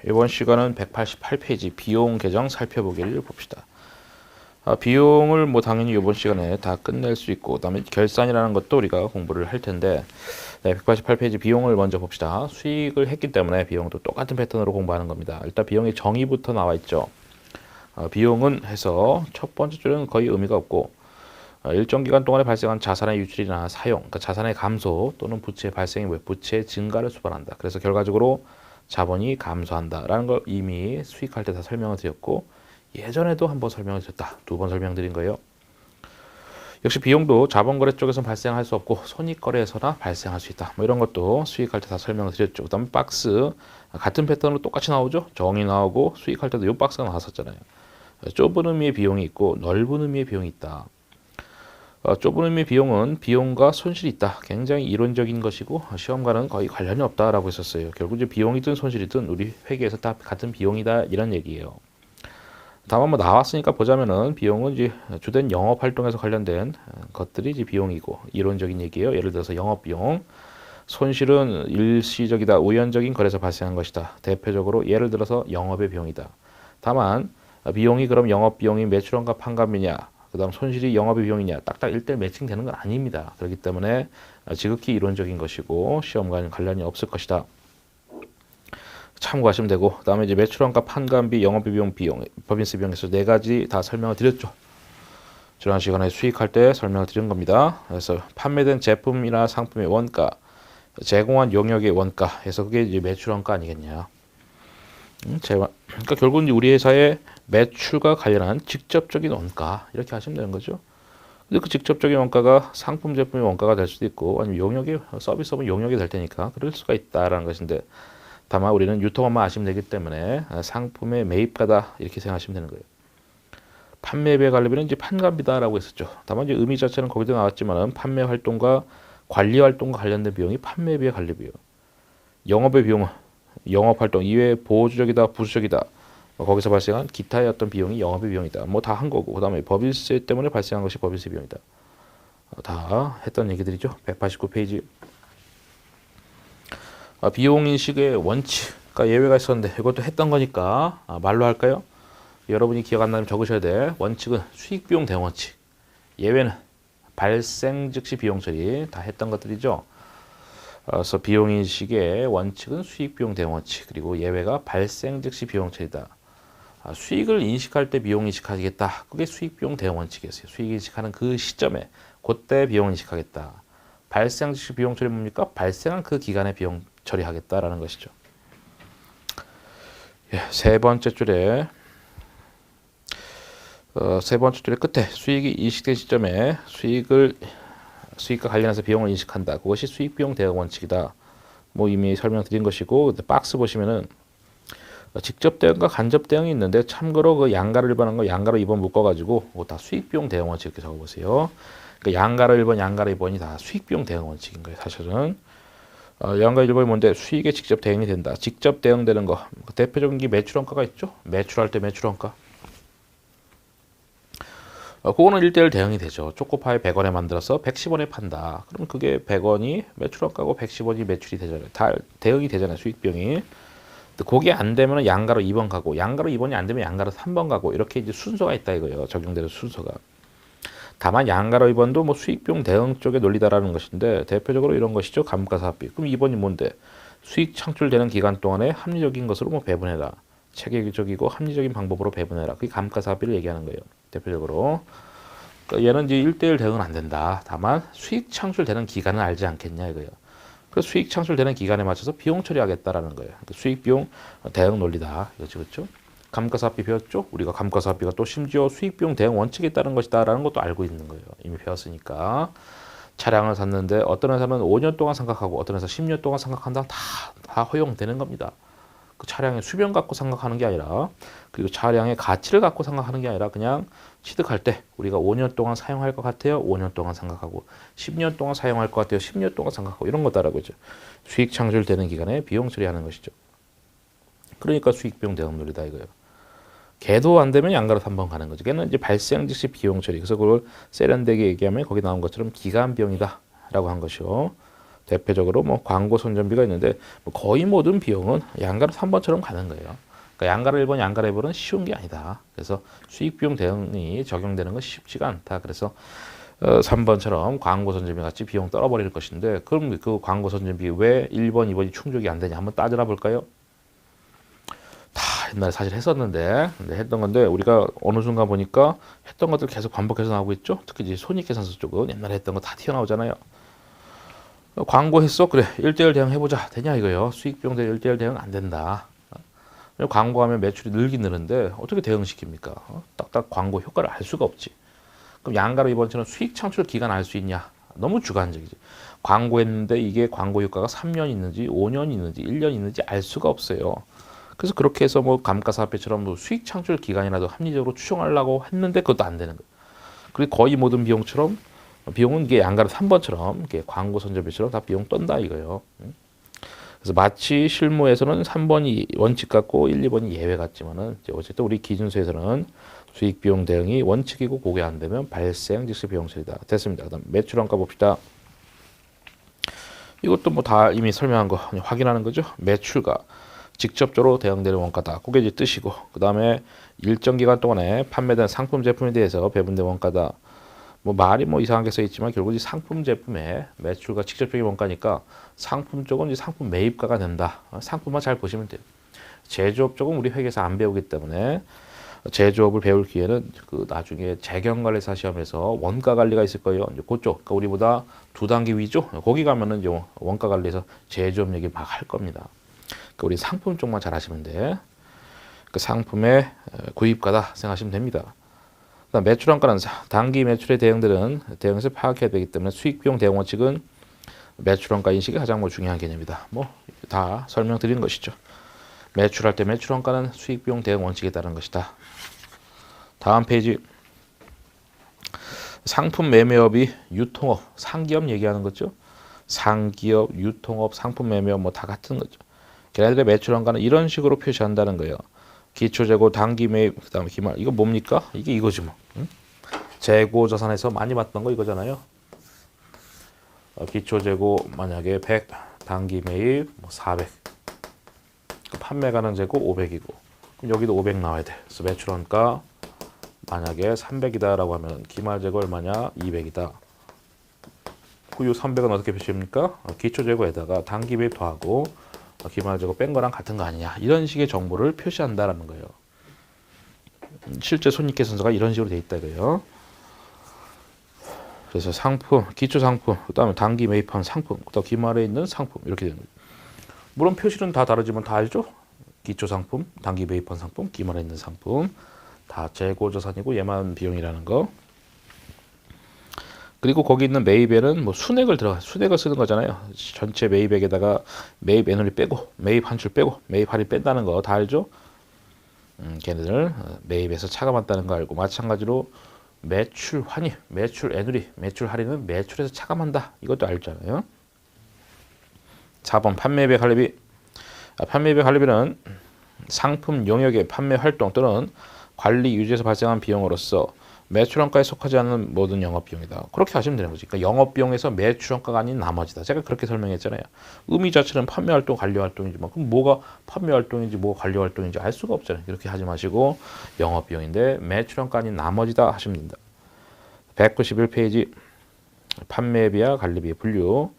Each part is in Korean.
이번 시간은 188페이지 비용 계정 살펴보기를 봅시다. 비용을 당연히 이번 시간에 다 끝낼 수 있고, 그다음에 결산이라는 것도 우리가 공부를 할 텐데, 188페이지 비용을 먼저 봅시다. 수익을 했기 때문에 비용도 똑같은 패턴으로 공부하는 겁니다. 일단 비용의 정의부터 나와 있죠. 비용은 해서 첫 번째 줄은 거의 의미가 없고, 일정 기간 동안에 발생한 자산의 유출이나 사용, 그러니까 자산의 감소 또는 부채 발생이 부채의 증가를 수반한다. 그래서 결과적으로 자본이 감소한다라는 걸 이미 수익할 때 다 설명을 드렸고, 예전에도 한번 설명을 드렸다. 두 번 설명드린 거예요. 역시 비용도 자본거래 쪽에서는 발생할 수 없고 손익거래에서나 발생할 수 있다. 이런 것도 수익할 때 다 설명을 드렸죠. 그 다음에 박스 같은 패턴으로 똑같이 나오죠. 정의 나오고 수익할 때도 이 박스가 나왔었잖아요. 좁은 의미의 비용이 있고 넓은 의미의 비용이 있다. 좁은 의미의 비용은 비용과 손실이 있다. 굉장히 이론적인 것이고 시험과는 거의 관련이 없다라고 했었어요. 결국 이제 비용이든 손실이든 우리 회계에서 다 같은 비용이다 이런 얘기예요. 다만 나왔으니까 보자면은 비용은 이제 주된 영업 활동에서 관련된 것들이 이제 비용이고 이론적인 얘기예요. 예를 들어서 영업 비용, 손실은 일시적이다, 우연적인 거래에서 발생한 것이다. 대표적으로 예를 들어서 영업의 비용이다. 다만 비용이 그럼 영업 비용이 매출원가 판관비냐, 그다음 손실이 영업의 비용이냐 딱딱 1대1 매칭되는 건 아닙니다. 그렇기 때문에 지극히 이론적인 것이고 시험과는 관련이 없을 것이다. 참고하시면 되고, 그다음에 이제 매출원가 판관비, 영업비 비용, 법인세 비용에서 네 가지 다 설명을 드렸죠. 지난 시간에 수익할 때 설명을 드린 겁니다. 그래서 판매된 제품이나 상품의 원가, 제공한 용역의 원가 해서 그게 이제 매출원가 아니겠냐. 그러니까 결국은 우리 회사의 매출과 관련한 직접적인 원가 이렇게 하시면 되는 거죠. 근데 그 직접적인 원가가 상품 제품의 원가가 될 수도 있고 아니면 용역의 서비스업은 용역이 될 테니까 그럴 수가 있다라는 것인데, 다만 우리는 유통업만 아시면 되기 때문에 상품의 매입가다 이렇게 생각하시면 되는 거예요. 판매비의 관리비는 이제 판관비다라고 했었죠. 다만 이제 의미 자체는 거기도 나왔지만은 판매 활동과 관리 활동과 관련된 비용이 판매비의 관리비예요. 영업의 비용은 영업 활동 이외에 보조적이다, 부수적이다. 거기서 발생한 기타의 어떤 비용이 영업의 비용이다. 다 한 거고, 그다음에 법인세 때문에 발생한 것이 법인세 비용이다. 다 했던 얘기들이죠. 189페이지. 비용 인식의 원칙, 그러니까 예외가 있었는데 이것도 했던 거니까 말로 할까요? 여러분이 기억 안 나면 적으셔야 돼. 원칙은 수익 비용 대응 원칙. 예외는 발생 즉시 비용 처리. 다 했던 것들이죠. 그래서 비용 인식의 원칙은 수익 비용 대응 원칙, 그리고 예외가 발생 즉시 비용 처리다. 수익을 인식할 때 비용 인식하겠다. 그게 수익 비용 대응 원칙이었어요. 수익 인식하는 그 시점에 그때 비용 인식하겠다. 발생 즉시 비용 처리 뭡니까? 발생한 그 기간에 비용 처리하겠다라는 것이죠. 세 번째 줄에 끝에 수익이 인식된 시점에 수익과 관련해서 비용을 인식한다. 그것이 수익 비용 대응 원칙이다. 이미 설명드린 것이고, 박스 보시면은 직접 대응과 간접 대응이 있는데 참고로 그 양가로 1번한 거 양가로 2번 묶어가지고 다 수익 비용 대응 원칙 이렇게 적어보세요. 그러니까 양가로 1번, 양가로 2번이 다 수익 비용 대응 원칙인 거예요. 사실은 양가 1번이 뭔데 수익에 직접 대응이 된다. 직접 대응되는 거 대표적인 게 매출원가가 있죠. 매출할 때 매출원가. 그거는 1대1 대응이 되죠. 초코파이 100원에 만들어서 110원에 판다. 그럼 그게 100원이 매출원가고 110원이 매출이 되잖아요. 다 대응이 되잖아요. 수익 비용이. 그게 안 되면 양가로 2번 가고, 양가로 2번이 안 되면 양가로 3번 가고, 이렇게 이제 순서가 있다 이거예요. 적용되는 순서가. 다만 양가로 2번도 수익 비용 대응 쪽의 논리다라는 것인데, 대표적으로 이런 것이죠. 감가상각비. 그럼 2번이 뭔데? 수익 창출되는 기간 동안에 합리적인 것으로 배분해라. 체계적이고 합리적인 방법으로 배분해라. 그게 감가상각비를 얘기하는 거예요. 대표적으로. 그러니까 얘는 이제 1대1 대응은 안 된다. 다만 수익 창출되는 기간은 알지 않겠냐 이거예요. 그래서 수익 창출되는 기간에 맞춰서 비용 처리하겠다라는 거예요. 그러니까 수익 비용 대응 논리다. 이거죠, 그렇죠? 감가상각비 배웠죠? 우리가 감가상각비가 또 심지어 수익 비용 대응 원칙에 따른 것이다라는 것도 알고 있는 거예요. 이미 배웠으니까. 차량을 샀는데 어떤 회사는 5년 동안 생각하고 어떤 회사 10년 동안 생각한다. 다 허용되는 겁니다. 그 차량의 수명 갖고 생각하는 게 아니라, 그리고 차량의 가치를 갖고 생각하는 게 아니라 그냥 취득할 때 우리가 5년 동안 사용할 것 같아요. 5년 동안 생각하고 10년 동안 사용할 것 같아요. 10년 동안 생각하고 이런 거다라고 했죠. 수익 창출되는 기간에 비용 처리하는 것이죠. 그러니까 수익 비용 대응 논리다 이거예요. 걔도 안 되면 양가로 3번 가는 거죠. 걔는 이제 발생 즉시 비용 처리. 그래서 그걸 세련되게 얘기하면 거기 나온 것처럼 기간 비용이다라고 한 것이요. 대표적으로 뭐 광고 선전비가 있는데 뭐 거의 모든 비용은 양가로 3번처럼 가는 거예요. 그러니까 양가로 1번, 양가로 2번은 쉬운 게 아니다. 그래서 수익 비용 대응이 적용되는 건 쉽지가 않다. 그래서 3번처럼 광고 선전비 같이 비용 떨어버릴 것인데 그럼 그 광고 선전비 왜 1번, 2번이 충족이 안 되냐 한번 따져라 볼까요? 다 옛날에 사실 했었는데 했던 건데 우리가 어느 순간 보니까 했던 것들 계속 반복해서 나오고 있죠. 특히 이제 손익계산서 쪽은 옛날에 했던 거 다 튀어나오잖아요. 광고했어? 그래 1대1 대응 해보자. 되냐 이거요. 수익 비용 대 1대1 대응 안 된다. 광고하면 매출이 늘긴 느는데 어떻게 대응시킵니까? 딱딱 광고 효과를 알 수가 없지. 그럼 양가로 이번처럼 수익 창출 기간 알 수 있냐? 너무 주관적이지. 광고했는데 이게 광고 효과가 3년 있는지 5년 있는지 1년 있는지 알 수가 없어요. 그래서 그렇게 해서 뭐 감가상각비처럼 뭐 수익 창출 기간이라도 합리적으로 추정하려고 했는데 그것도 안 되는 거예요. 그리고 거의 모든 비용처럼 비용은 이게 양가로 3번처럼 이게 광고 선전비처럼 다 비용 떤다 이거예요. 그래서 마치 실무에서는 3번이 원칙 같고 1, 2번이 예외 같지만은 어쨌든 우리 기준서에서는 수익 비용 대응이 원칙이고 그게 안 되면 발생 즉시 비용 처리다. 됐습니다. 그다음 매출원가 봅시다. 이것도 뭐 다 이미 설명한 거 확인하는 거죠. 매출과 직접적으로 대응되는 원가다. 그게 이제 뜻이고 그다음에 일정 기간 동안에 판매된 상품 제품에 대해서 배분된 원가다. 뭐 말이 뭐 이상하게 써 있지만 결국 이 상품 제품의 매출과 직접적인 원가니까 상품 쪽은 이제 상품 매입가가 된다. 상품만 잘 보시면 돼요. 제조업 쪽은 우리 회계에서 안 배우기 때문에 제조업을 배울 기회는 그 나중에 재경관리사 시험에서 원가 관리가 있을 거예요. 이제 그쪽, 그러니까 우리보다 2단계 위죠. 거기 가면은 이제 원가 관리에서 제조업 얘기 막 할 겁니다. 그러니까 우리 상품 쪽만 잘 하시면 돼. 그 상품의 구입가다 생각하시면 됩니다. 매출원가는 단기 매출의 대응들은 대응에서 파악해야 되기 때문에 수익 비용 대응 원칙은 매출원가 인식이 가장 뭐 중요한 개념이다. 뭐 다 설명드린 것이죠. 매출할 때 매출원가는 수익 비용 대응 원칙에 따른 것이다. 다음 페이지. 상품 매매업이 유통업, 상기업 얘기하는 거죠. 상기업, 유통업, 상품 매매업 뭐 다 같은 거죠. 걔네들의 매출원가는 이런 식으로 표시한다는 거예요. 기초재고, 단기 매입, 그다음에 기말. 이거 뭡니까? 이게 이거지 뭐. 응? 재고 자산에서 많이 봤던 거 이거잖아요. 기초재고 만약에 100, 단기 매입 뭐 400. 판매 가능 재고 500이고. 그럼 여기도 500 나와야 돼. 그래서 매출원가 만약에 300이다라고 하면 기말 재고 얼마냐? 200이다. 그 300은 어떻게 표시합니까? 기초재고에다가 단기 매입 더하고 기말 재고 뺀 거랑 같은 거 아니냐. 이런 식의 정보를 표시한다라는 거예요. 실제 손익계산서가 이런 식으로 돼 있다 이거예요. 그래서 상품, 기초 상품, 그다음에 단기 매입한 상품, 그다음 기말에 있는 상품 이렇게 되는 거예요. 물론 표시는 다 다르지만 다 알죠? 기초 상품, 단기 매입한 상품, 기말에 있는 상품 다 재고 자산이고 얘만 비용이라는 거. 그리고 거기 있는 매입에는 뭐 순액을 쓰는 거잖아요. 전체 매입액에다가 매입 애널이 빼고 매입 한출 빼고 매입 할인 뺀다는 거 다 알죠? 걔네들 매입에서 차가 맞다는 거 알고 마찬가지로 매출 환입, 매출 애누리, 매출 할인은 매출에서 차감한다. 이것도 알잖아요. 4번 판매비 관리비. 판매비 관리비는 상품 영역의 판매 활동 또는 관리 유지에서 발생한 비용으로서 매출원가에 속하지 않는 모든 영업비용이다. 그렇게 하시면 되는 거지. 그러니까 영업비용에서 매출원가가 아닌 나머지다. 제가 그렇게 설명했잖아요. 의미 자체는 판매활동, 관리활동이지만 그럼 뭐가 판매활동인지 뭐가 관리활동인지 알 수가 없잖아요. 이렇게 하지 마시고 영업비용인데 매출원가 아닌 나머지다 하시면 됩니다. 191페이지 판매비와 관리비 분류.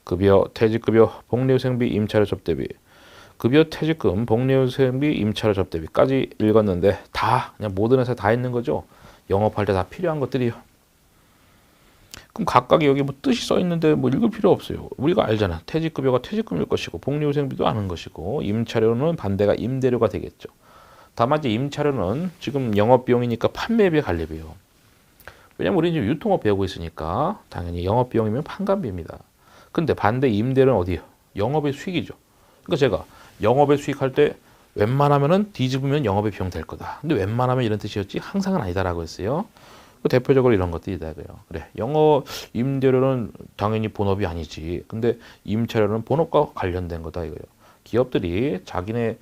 급여, 퇴직급여, 복리후생비, 임차료 접대비. 급여, 퇴직금, 복리후생비, 임차료 접대비까지 읽었는데 다 그냥 모든 회사에 다 있는 거죠. 영업할 때 다 필요한 것들이요. 그럼 각각 여기 뭐 뜻이 써 있는데 뭐 읽을 필요 없어요. 우리가 알잖아. 퇴직급여가 퇴직금일 것이고 복리후생비도 아는 것이고 임차료는 반대가 임대료가 되겠죠. 다만 이제 임차료는 지금 영업비용이니까 판매비 관리비요. 왜냐면 우리는 지금 유통업 배우고 있으니까 당연히 영업비용이면 판관비입니다. 근데 반대 임대료는 어디요? 영업의 수익이죠. 그러니까 제가 영업의 수익할 때 웬만하면은 뒤집으면 영업의 비용 될 거다. 근데 웬만하면 이런 뜻이었지 항상은 아니다라고 했어요. 대표적으로 이런 것들이다 그래요. 그래, 영업 임대료는 당연히 본업이 아니지. 근데 임차료는 본업과 관련된 거다 이거예요. 기업들이 자기네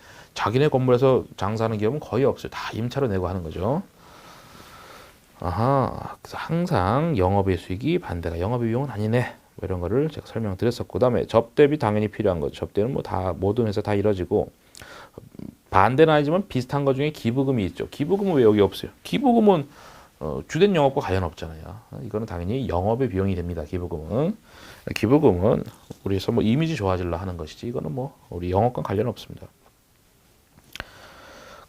건물에서 장사하는 기업은 거의 없어요. 다 임차료 내고 하는 거죠. 아하, 그래서 항상 영업의 수익이 반대가 영업의 비용은 아니네. 뭐 이런 거를 제가 설명드렸었고, 그다음에 접대비 당연히 필요한 거죠. 접대는 뭐 다 모든 회사 다 이뤄지고, 반대는 아니지만 비슷한 것 중에 기부금이 있죠. 기부금은 왜 여기 없어요? 기부금은 주된 영업과 관련 없잖아요. 이거는 당연히 영업의 비용이 됩니다. 기부금은 우리에서 뭐 이미지 좋아지려 하는 것이지, 이거는 뭐 우리 영업과 관련 없습니다.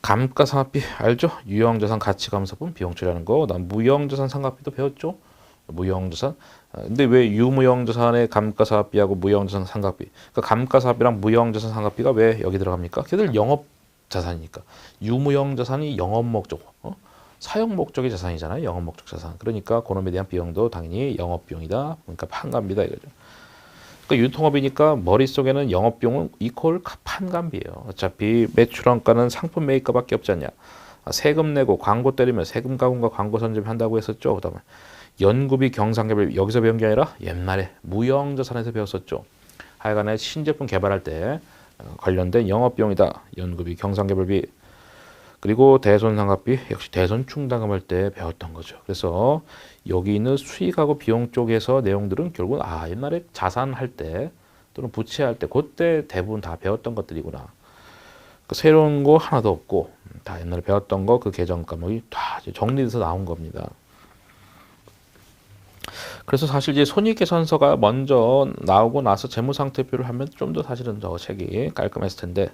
감가상각비 알죠? 유형자산 가치감소분 비용 처리하는 거. 그다음 무형자산 상각비도 배웠죠? 무형자산. 근데 왜 유무형자산의 감가상각비하고 무형자산 상각비? 그러니까 감가상각비랑 무형자산 상각비가 왜 여기 들어갑니까? 걔들 영업자산이니까. 유무형자산이 영업목적, 사용 목적의 자산이잖아요. 영업 목적 자산. 그러니까 그놈에 대한 비용도 당연히 영업 비용이다. 그러니까 판관비다 이거죠. 그러니까 유통업이니까 머릿속에는 영업 비용은 이퀄 판관비예요. 어차피 매출원가는 상품 매입가밖에 없지 않냐. 세금 내고 광고 때리면 세금 가공과 광고 선점 한다고 했었죠. 그다음에 연구비 경상개발 여기서 배운 게 아니라 옛날에 무형자산에서 배웠었죠. 하여간에 신제품 개발할 때 관련된 영업 비용이다. 연구비 경상개발비. 그리고 대손상각비 역시 대손 충당금할 때 배웠던 거죠. 그래서 여기 있는 수익하고 비용 쪽에서 내용들은 결국은 옛날에 자산할 때 또는 부채할 때 그때 대부분 다 배웠던 것들이구나. 새로운 거 하나도 없고 다 옛날에 배웠던 거 그 계정 과목이 다 정리돼서 나온 겁니다. 그래서 사실 이제 손익계산서가 먼저 나오고 나서 재무상태표를 하면 좀 더 사실은 저 책이 깔끔했을 텐데,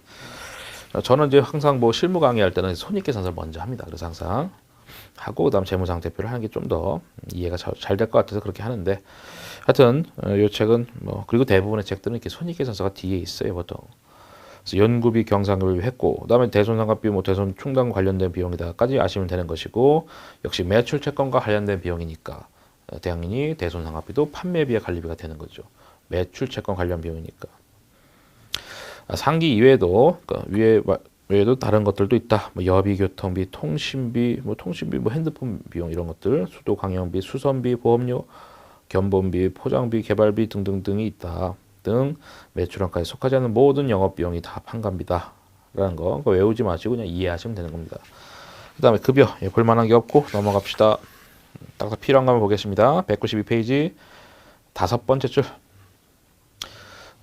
저는 이제 항상 뭐 실무 강의할 때는 손익계산서를 먼저 합니다. 그래서 항상 하고 그다음 재무상태표를 하는 게 좀 더 이해가 잘 될 것 같아서 그렇게 하는데, 하여튼 이 책은 뭐 그리고 대부분의 책들은 이렇게 손익계산서가 뒤에 있어요 보통. 그래서 연구비 경상급비 했고, 그다음에 대손상각비 뭐 대손 충당 관련된 비용이다까지 아시면 되는 것이고, 역시 매출 채권과 관련된 비용이니까 당연히 대손상각비도 판매비와 관리비가 되는 거죠. 매출 채권 관련 비용이니까. 상기 이외에도 외에도 다른 것들도 있다. 뭐 여비, 교통비, 통신비, 뭐 핸드폰 비용 이런 것들, 수도 강연비, 수선비, 보험료, 견본비, 포장비, 개발비 등등등이 있다. 등 매출원가에 속하지 않는 모든 영업 비용이 다 판관비다라는 거. 그거 외우지 마시고 그냥 이해하시면 되는 겁니다. 그다음에 급여 볼만한 게 없고 넘어갑시다. 딱 필요한 거 한번 보겠습니다. 192페이지 5번째 줄.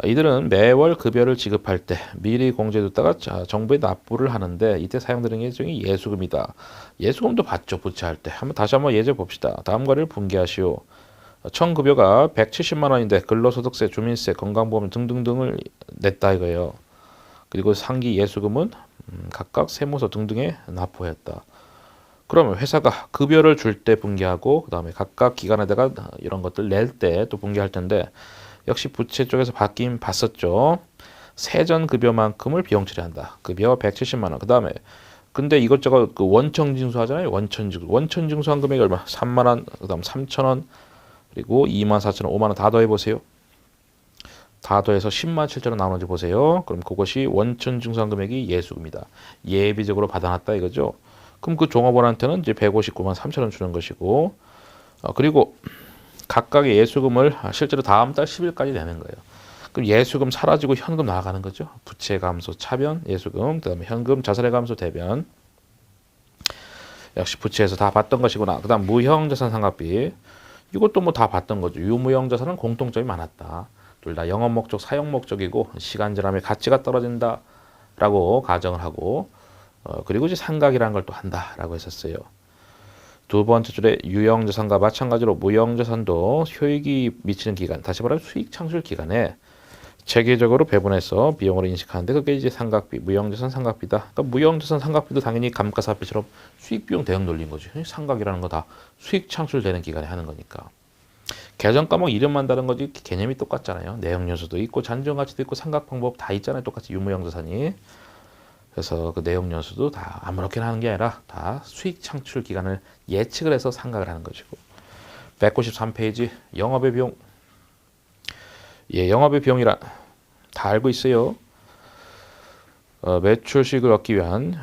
이들은 매월 급여를 지급할 때 미리 공제해뒀다가 정부에 납부를 하는데, 이때 사용되는 예정이 예수금이다. 예수금도 받죠. 부채할 때. 다시 한번 예제 봅시다. 다음 거를 분개하시오. 총 급여가 170만 원인데 근로소득세, 주민세, 건강보험 등등등을 냈다 이거예요. 그리고 상기 예수금은 각각 세무서 등등에 납부했다. 그러면 회사가 급여를 줄 때 분개하고 그다음에 각각 기관에다가 이런 것들 낼 때 또 분개할 텐데, 역시 부채 쪽에서 받긴 받았죠. 세전 급여만큼을 비용 처리한다. 급여 170만 원. 그다음에 근데 이것저것 그 원천 징수하잖아요. 원천 징수한 금액이 얼마? 3만 원, 그다음 3천 원, 그리고 2만 4천 원, 5만 원 다 더해 보세요. 다 더해서 10만 7천 원 나오는지 보세요. 그럼 그것이 원천 징수한 금액이 예수금이다. 예비적으로 받아놨다 이거죠. 그럼 그 종업원한테는 이제 159만 3천 원 주는 것이고, 그리고 각각의 예수금을 실제로 다음 달 10일까지 내는 거예요. 그럼 예수금 사라지고 현금 나가는 거죠. 부채 감소 차변 예수금, 그다음에 현금 자산의 감소 대변. 역시 부채에서 다 받던 것이구나. 그다음 무형자산 상각비. 이것도 뭐 다 받던 거죠. 유무형자산은 공통점이 많았다. 둘 다 영업 목적, 사용 목적이고 시간 지남의 가치가 떨어진다라고 가정을 하고, 그리고 이제 상각이라는 걸 또 한다라고 했었어요. 두 번째 줄에 유형자산과 마찬가지로 무형자산도 효익이 미치는 기간, 다시 말하면 수익 창출 기간에 체계적으로 배분해서 비용으로 인식하는데, 그게 이제 상각비, 무형자산 상각비다. 그러니까 무형자산 상각비도 당연히 감가상각비처럼 수익 비용 대응 논리인 거죠. 상각이라는 거 다 수익 창출되는 기간에 하는 거니까. 계정 과목 이름만 다른 거지 개념이 똑같잖아요. 내용 요소도 있고 잔존 가치도 있고 상각 방법 다 있잖아요. 똑같이 유무형자산이. 그래서 그 내용 연수도 다 아무렇게나 하는 게 아니라 다 수익 창출 기간을 예측을 해서 상각을 하는 것이고. 193페이지 영업의 비용. 영업의 비용이란 다 알고 있어요. 매출 수익을 얻기 위한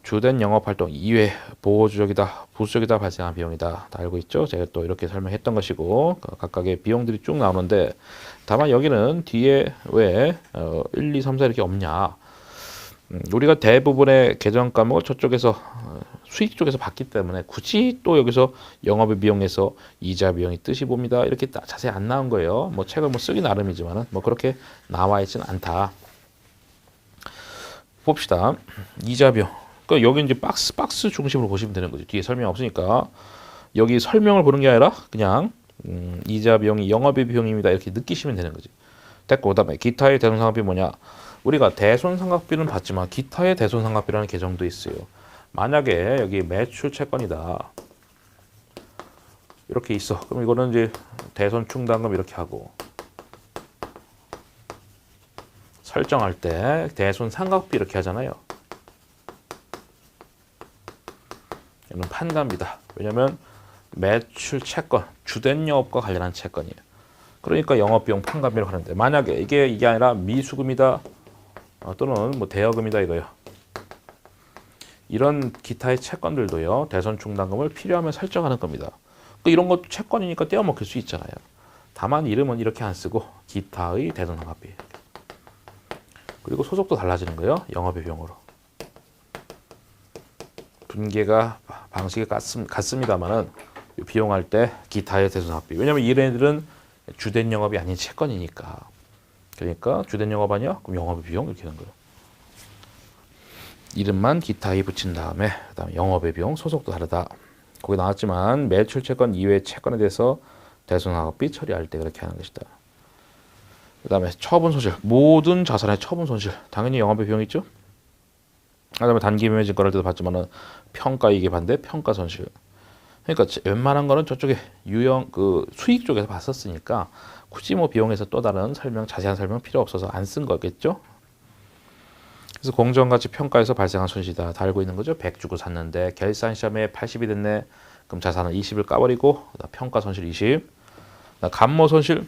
주된 영업활동 이외 보호주적이다, 부수적이다 발생한 비용이다. 다 알고 있죠? 제가 또 이렇게 설명했던 것이고, 각각의 비용들이 쭉 나오는데, 다만 여기는 뒤에 왜 1, 2, 3, 4 이렇게 없냐. 우리가 대부분의 계정 과목을 저쪽에서 수익 쪽에서 봤기 때문에 굳이 또 여기서 영업의 비용에서 이자 비용이 뜻이 봅니다. 이렇게 딱 자세히 안 나온 거예요. 뭐 책을 뭐 쓰기 나름이지만은 뭐 그렇게 나와 있지는 않다. 봅시다. 이자 비용. 그러니까 여기 이제 박스 중심으로 보시면 되는 거죠. 뒤에 설명 없으니까 여기 설명을 보는 게 아니라 그냥 이자 비용이 영업의 비용입니다. 이렇게 느끼시면 되는 거지. 됐고 그다음에 기타의 대손상각비 뭐냐? 우리가 대손상각비는 봤지만 기타의 대손상각비라는 계정도 있어요. 만약에 여기 매출 채권이다. 이렇게 있어. 그럼 이거는 이제 대손 충당금 이렇게 하고 설정할 때 대손 상각비 이렇게 하잖아요. 얘는 판가입니다. 왜냐면 매출 채권, 주된 영업과 관련한 채권이에요. 그러니까 영업비용 판가비로 하는데 만약에 이게 아니라 미수금이다 또는 뭐 대여금이다 이거요. 이런 기타의 채권들도요. 대손 충당금을 필요하면 설정하는 겁니다. 이런 것도 채권이니까 떼어먹힐 수 있잖아요. 다만 이름은 이렇게 안 쓰고 기타의 대손 상각비. 그리고 소속도 달라지는 거예요. 영업의 비용으로. 분계가 방식이 같습니다만은 비용할 때 기타의 대손 상각비. 왜냐면 이런 주된 영업이 아닌 채권이니까. 그러니까 주된 영업 아니야? 그럼 영업의 비용 이렇게 되는 거예요. 이름만 기타에 붙인 다음에 그다음에 영업의 비용 소속도 다르다. 거기 나왔지만 매출 채권 이외의 채권에 대해서 대손 상각비 처리할 때 그렇게 하는 것이다. 그다음에 처분 손실. 모든 자산의 처분 손실. 당연히 영업의 비용이 있죠. 그다음에 단기 매매 증권할 때도 봤지만은 평가 이익에 반대 평가 손실. 그러니까 웬만한 거는 저쪽에 수익 쪽에서 봤었으니까 굳이 뭐 비용에서 또 다른 자세한 설명 필요 없어서 안 쓴 거겠죠. 그래서 공정가치 평가에서 발생한 손실이다. 다 알고 있는 거죠. 100 주고 샀는데 결산 시점에 80이 됐네. 그럼 자산은 20을 까버리고 평가 손실 20. 감모 손실.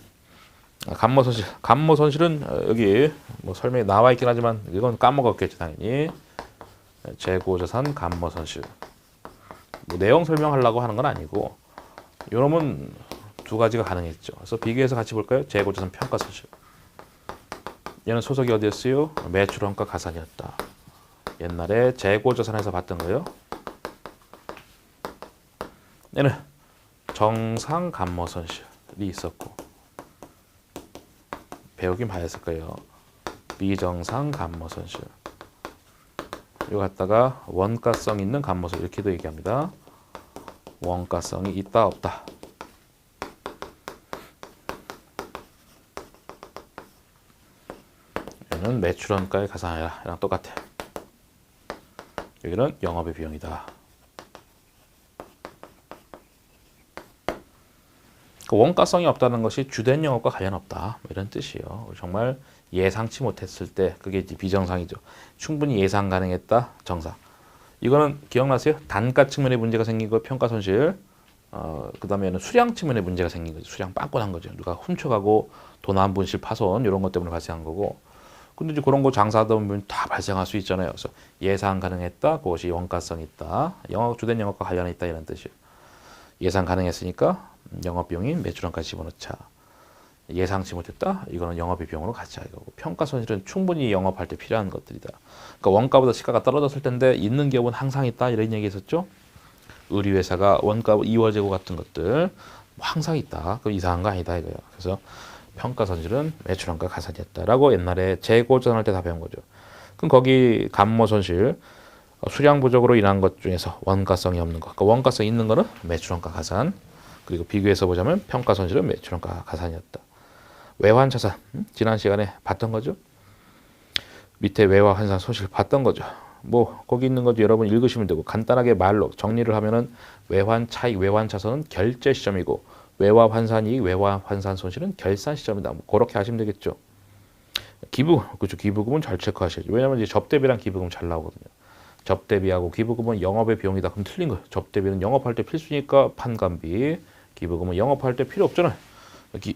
감모 손실은 여기 뭐 설명이 나와 있긴 하지만 이건 까먹었겠죠 당연히. 재고자산 감모 손실. 뭐 내용 설명하려고 하는 건 아니고 요놈은 두 가지가 가능했죠. 그래서 비교해서 같이 볼까요? 재고자산 평가 손실. 얘는 소속이 어디였어요? 매출원가 가산이었다. 옛날에 재고자산에서 봤던 거예요. 얘는 정상 감모 손실이 있었고 배우긴 봐야했을 거예요. 비정상 감모 손실. 이거 갖다가 원가성 있는 감모 손실 이렇게도 얘기합니다. 원가성이 있다 없다. 얘는 매출원가의 가산이라 이랑 똑같아. 여기는 영업의 비용이다. 그 원가성이 없다는 것이 주된 영업과 관련 없다. 이런 뜻이에요. 정말 예상치 못했을 때 그게 이제 비정상이죠. 충분히 예상 가능했다. 정상. 이거는 기억나세요? 단가 측면에 문제가 생긴 거 평가 손실. 그 다음에는 수량 측면에 문제가 생긴 거죠. 수량 빵꾸 난 거죠. 누가 훔쳐가고 도난, 분실, 파손 이런 것 때문에 발생한 거고. 근데 이제 그런 거 장사하다 보면 다 발생할 수 있잖아요. 그래서 예상 가능했다. 그것이 원가성이 있다. 주된 영업과 관련이 있다. 이런 뜻이에요. 예상 가능했으니까 영업비용이 매출원까지 집어넣자. 예상치 못했다. 이거는 영업의 비용으로 같이 하고 평가 손실은 충분히 영업할 때 필요한 것들이다. 그러니까 원가보다 시가가 떨어졌을 텐데 있는 기업은 항상 있다. 이런 얘기 했었죠. 의류회사가 원가 이월재고 같은 것들 항상 있다. 그럼 이상한 거 아니다 이거예요. 그래서 평가 손실은 매출원가 가산이었다라고 옛날에 재고전할 때 다 배운 거죠. 그럼 거기 감모 손실 수량 부족으로 인한 것 중에서 원가성이 없는 것. 그러니까 원가성 있는 거는 매출원가 가산. 그리고 비교해서 보자면 평가 손실은 매출원가 가산이었다. 외환 자산 지난 시간에 봤던 거죠. 밑에 외화 환산 손실 봤던 거죠. 뭐 거기 있는 것도 여러분 읽으시면 되고 간단하게 말로 정리를 하면은 외환 차익, 외환 자산은 결제 시점이고 외화 환산 이익, 외화 환산 손실은 결산 시점이다. 뭐 그렇게 하시면 되겠죠. 그렇죠. 기부금은 잘 체크하셔야죠. 왜냐하면 이제 접대비랑 기부금 잘 나오거든요. 접대비하고 기부금은 영업의 비용이다. 그럼 틀린 거예요. 접대비는 영업할 때 필수니까 판관비, 기부금은 영업할 때 필요 없잖아요.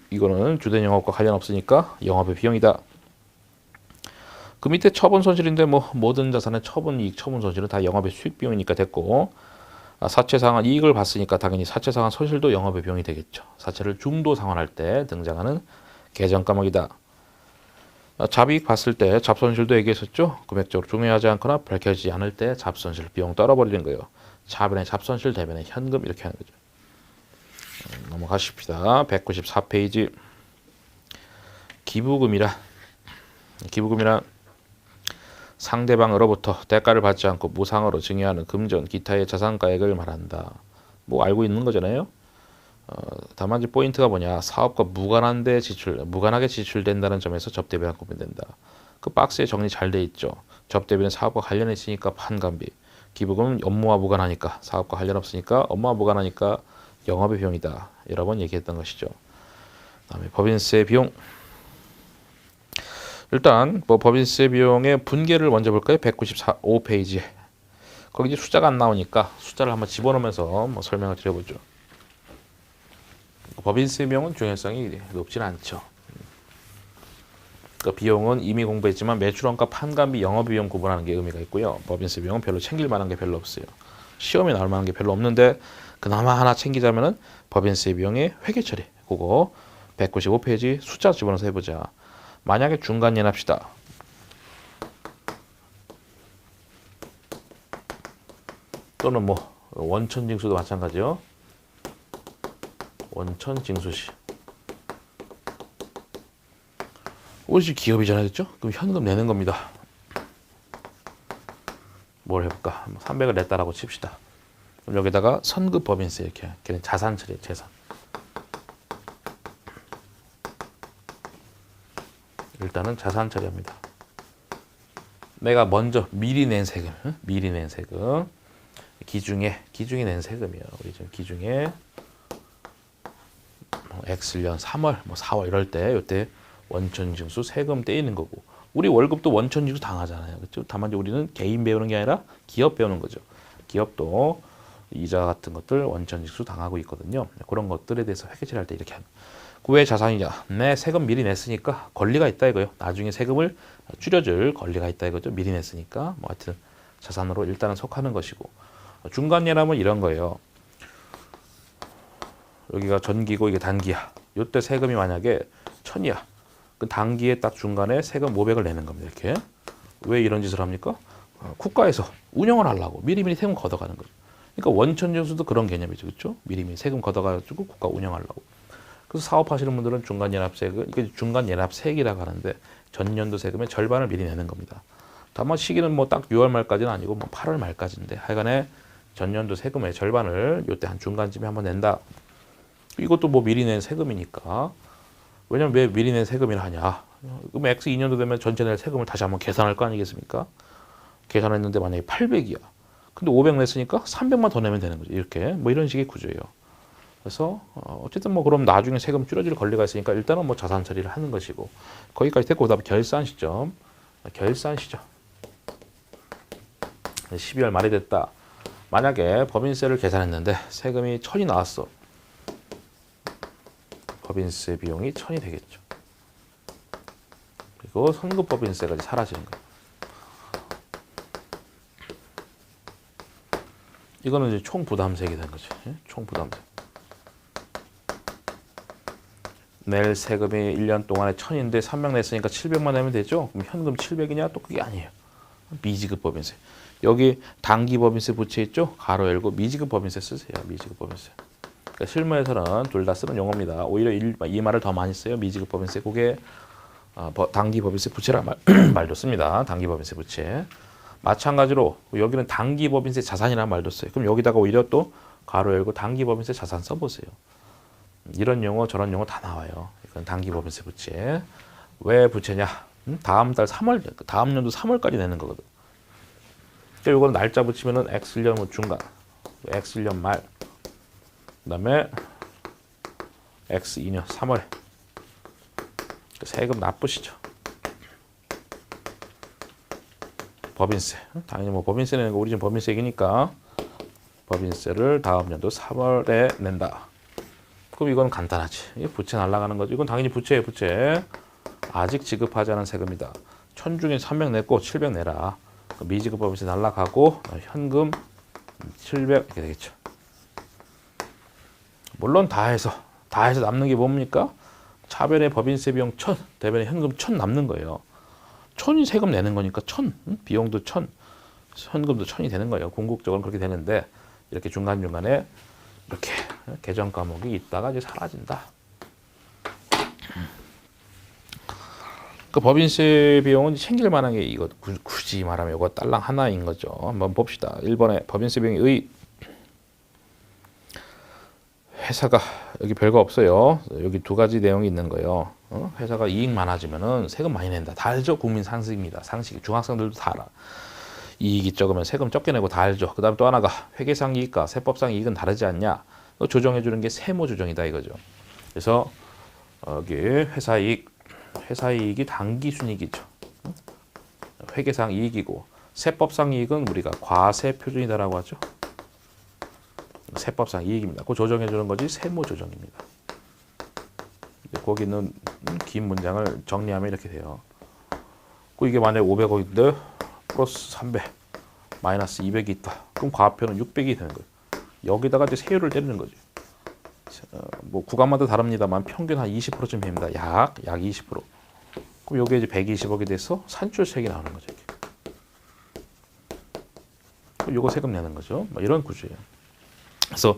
이거는 주된 영업과 관련 없으니까 영업의 비용이다. 그 밑에 처분 손실인데 뭐 모든 자산의 처분 이익, 처분 손실은 다 영업의 수익 비용이니까 됐고 사채 상환 이익을 봤으니까 당연히 사채 상환 손실도 영업의 비용이 되겠죠. 사채를 중도 상환할 때 등장하는 계정 까먹이다. 잡이익 봤을 때 잡손실도 얘기했었죠. 금액적으로 중요하지 않거나 밝혀지지 않을 때 잡손실 비용 떨어버리는 거예요. 자변의 잡손실 대변의 현금 이렇게 하는 거죠. 넘어가십시다. 194페이지. 기부금이란 상대방으로부터 대가를 받지 않고 무상으로 증여하는 금전 기타의 자산가액을 말한다. 뭐 알고 있는 거잖아요. 다만 이제 포인트가 뭐냐, 사업과 무관하게 지출된다는 점에서 접대비랑 구분된다. 그 박스에 정리 잘 돼 있죠. 접대비는 사업과 관련해 있으니까 판관비, 기부금은 업무와 무관하니까, 사업과 관련 없으니까 업무와 무관하니까 영업의 비용이다. 여러 번 얘기했던 것이죠. 그다음에 법인세 비용. 일단 뭐 법인세 비용의 분계를 먼저 볼까요? 195페이지에 거기 이제 숫자가 안 나오니까 숫자를 한번 집어넣으면서 뭐 설명을 드려보죠. 법인세 비용은 중요성이 높진 않죠. 그 비용은 이미 공부했지만 매출원가, 판관비, 영업비용 구분하는 게 의미가 있고요. 법인세 비용은 별로 챙길 만한 게 별로 없어요. 시험에 나올 만한 게 별로 없는데 그나마 하나 챙기자면은 법인세 비용의 회계처리. 그거 195페이지 숫자 집어넣어서 해보자. 만약에 중간예납시다. 또는 뭐 원천징수도 마찬가지요. 원천징수시. 우리 집 기업이잖아요, 그렇죠? 그럼 현금 내는 겁니다. 뭘 해볼까? 300을 냈다라고 칩시다. 그럼 여기다가 선급 법인세 이렇게, 걔는 자산 처리, 재산. 일단은 자산 처리합니다. 내가 먼저 미리 낸 세금, 기중에 낸 세금이에요. 우리 지금 기중에 X년 3월, 뭐 4월 이럴 때 이때 원천징수 세금 떼이는 거고, 우리 월급도 원천징수 당하잖아요, 그렇죠? 다만 우리는 개인 배우는 게 아니라 기업 배우는 거죠. 기업도 이자 같은 것들 원천징수 당하고 있거든요. 그런 것들에 대해서 회계처리할 때 이렇게 하는. 그 왜 자산이냐? 내 세금 미리 냈으니까 권리가 있다 이거요. 나중에 세금을 줄여줄 권리가 있다 이거죠. 미리 냈으니까. 뭐 하여튼 자산으로 일단은 속하는 것이고, 중간예납은 이런 거예요. 여기가 전기고 이게 단기야. 이때 세금이 만약에 1000이야. 그 단기에 딱 중간에 세금 500을 내는 겁니다. 이렇게. 왜 이런 짓을 합니까? 국가에서 운영을 하려고 미리미리 세금 걷어가는 거죠. 그러니까 원천징수도 그런 개념이죠, 그렇죠? 미리미리 세금 걷어가지고 국가 운영하려고. 그래서 사업하시는 분들은 중간예납세금, 이게 중간예납세액이라고 하는데 전년도 세금의 절반을 미리 내는 겁니다. 다만 시기는 뭐 딱 6월 말까지는 아니고 뭐 8월 말까지인데 하여간에 전년도 세금의 절반을 이때 한 중간쯤에 한번 낸다. 이것도 뭐 미리 낸 세금이니까. 왜냐면 왜 미리 낸 세금이라 하냐? 그럼 X 2년도 되면 전체 낼 세금을 다시 한번 계산할 거 아니겠습니까? 계산했는데 만약에 800이야. 근데 500 냈으니까 300만 더 내면 되는 거죠. 이렇게 뭐 이런 식의 구조예요. 그래서 어쨌든 뭐 그럼 나중에 세금 줄여질 권리가 있으니까 일단은 뭐 자산 처리를 하는 것이고, 거기까지 됐고 그다음 결산 시점. 12월 말이 됐다. 만약에 법인세를 계산했는데 세금이 1000이 나왔어. 법인세 비용이 1000이 되겠죠. 그리고 선급 법인세까지 사라지는 거예요. 이거는 이제 총 부담세액이 된 거죠. 총 부담세. 낼 세금이 1년 동안에 1000인데 300 냈으니까 700만 내면 되죠. 그럼 현금 700이냐? 또 그게 아니에요. 미지급 법인세. 여기 단기 법인세 부채 있죠? 가로 열고 미지급 법인세 쓰세요. 미지급 법인세. 그러니까 실무에서는 둘 다 쓰는 용어입니다. 오히려 이 말을 더 많이 써요. 미지급 법인세. 그게 단기 법인세 부채라 말도 씁니다. 단기 법인세 부채. 마찬가지로 여기는 단기 법인세 자산이라는 말도 써요. 그럼 여기다가 오히려 또 가로 열고 단기 법인세 자산 써보세요. 이런 용어 저런 용어 다 나와요. 이건 단기 법인세 부채. 왜 부채냐? 다음 달 3월, 다음 년도 3월까지 내는 거거든. 그러니까 이거는 날짜 붙이면은 X년 중간, X년 말, 그다음에 X2년 3월. 세금 납부시죠. 법인세. 당연히 뭐 법인세 내는 거 우리 지금 법인세이니까 법인세를 다음 연도 3월에 낸다. 그럼 이건 간단하지. 이게 부채 날라가는 거죠. 이건 당연히 부채예요, 부채. 아직 지급하지 않은 세금이다. 1000 중에 300 냈고 700 내라. 미지급 법인세 날라가고 현금 700 이렇게 되겠죠. 물론 다 해서 남는 게 뭡니까? 차변에 법인세 비용 1,000, 대변에 현금 1,000 남는 거예요. 1,000이 세금 내는 거니까 1,000, 비용도 1,000, 현금도 1,000이 되는 거예요. 궁극적으로는 그렇게 되는데 이렇게 중간중간에 이렇게 계정 과목이 있다가 이제 사라진다. 그 법인세 비용은 챙길 만한 게 이거 굳이 말하면 이거 딸랑 하나인 거죠. 한번 봅시다. 1번에 법인세 비용의 회사가 여기 별거 없어요. 여기 두 가지 내용이 있는 거예요. 회사가 이익 많아지면은 세금 많이 낸다. 다 알죠? 국민 상식입니다. 상식. 중학생들도 다 알아. 이익이 적으면 세금 적게 내고 다 알죠. 그다음 또 하나가 회계상 이익과 세법상 이익은 다르지 않냐? 조정해 주는 게 세무 조정이다 이거죠. 그래서 여기 회사 이익이 당기 순이익이죠. 회계상 이익이고 세법상 이익은 우리가 과세 표준이다라고 하죠. 세법상 이익입니다. 그 조정해 주는 거지 세무 조정입니다. 거기는 긴 문장을 정리하면 이렇게 돼요. 이게 만약에 500억인데 플러스 300 마이너스 200이 있다. 그럼 과표는 600이 되는 거예요. 여기다가 이제 세율을 때리는 거죠. 뭐 구간마다 다릅니다만 평균 한 20%쯤 됩니다. 약 20%. 그럼 요게 이제 120억이 돼서 산출세액이 나오는 거죠. 요거 세금 내는 거죠. 뭐 이런 구조예요. 그래서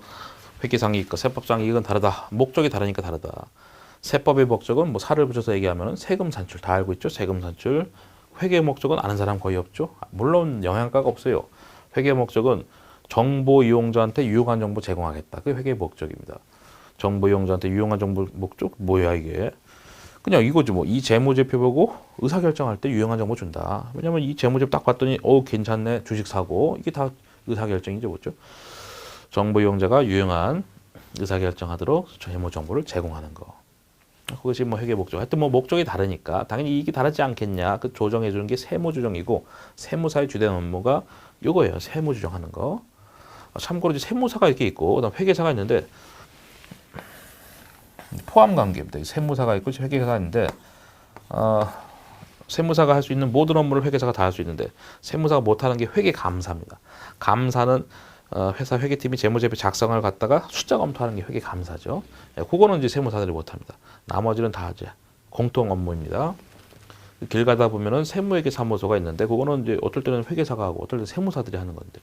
회계상 이익과 세법상 이익은 다르다. 목적이 다르니까 다르다. 세법의 목적은 뭐 살을 붙여서 얘기하면 세금 산출 다 알고 있죠. 세금 산출. 회계 목적은 아는 사람 거의 없죠. 물론 영양가가 없어요. 회계 목적은 정보 이용자한테 유용한 정보 제공하겠다. 그게 회계 목적입니다. 정보 이용자한테 유용한 정보 목적 뭐야 이게? 그냥 이거지 뭐. 이 재무제표 보고 의사결정할 때 유용한 정보 준다. 왜냐면 이 재무제표 딱 봤더니 괜찮네 주식 사고 이게 다 의사결정이죠, 뭐죠? 정보 이용자가 유용한 의사결정하도록 재무 정보를 제공하는 거. 그것이 뭐 회계 목적. 하여튼 뭐 목적이 다르니까 당연히 이익이 다르지 않겠냐. 그 조정해 주는 게 세무 조정이고 세무사의 주된 업무가 이거예요. 세무 조정하는 거. 참고로 이제 세무사가 이렇게 있고 그다음 회계사가 있는데 포함 관계입니다. 세무사가 있고 회계사가 있는데 세무사가 할 수 있는 모든 업무를 회계사가 다 할 수 있는데 세무사가 못하는 게 회계감사입니다. 감사는 회사 회계팀이 재무제표 작성을 갖다가 숫자 검토하는 게 회계감사죠. 그거는 이제 세무사들이 못합니다. 나머지는 다 이제 공통 업무입니다. 길 가다 보면은 세무회계사무소가 있는데 그거는 이제 어떨 때는 회계사가 하고 어떨 때는 세무사들이 하는 건데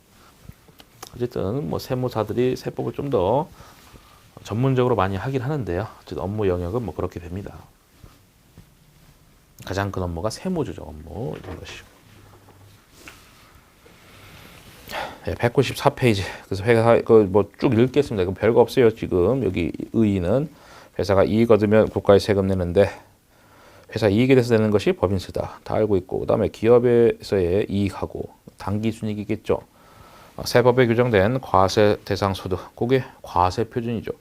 어쨌든 뭐 세무사들이 세법을 좀 더 전문적으로 많이 하긴 하는데요. 어쨌든 업무 영역은 뭐 그렇게 됩니다. 가장 큰 업무가 세무조정 업무 이런 것이고. 194페이지. 그래서 회사 뭐 쭉 읽겠습니다. 그럼 별거 없어요. 지금 여기 의의는 회사가 이익 얻으면 국가에 세금 내는데 회사 이익에 대해서 내는 것이 법인세다. 다 알고 있고 그다음에 기업에서의 이익하고 당기순이익이겠죠. 세법에 규정된 과세 대상 소득, 그게 과세 표준이죠.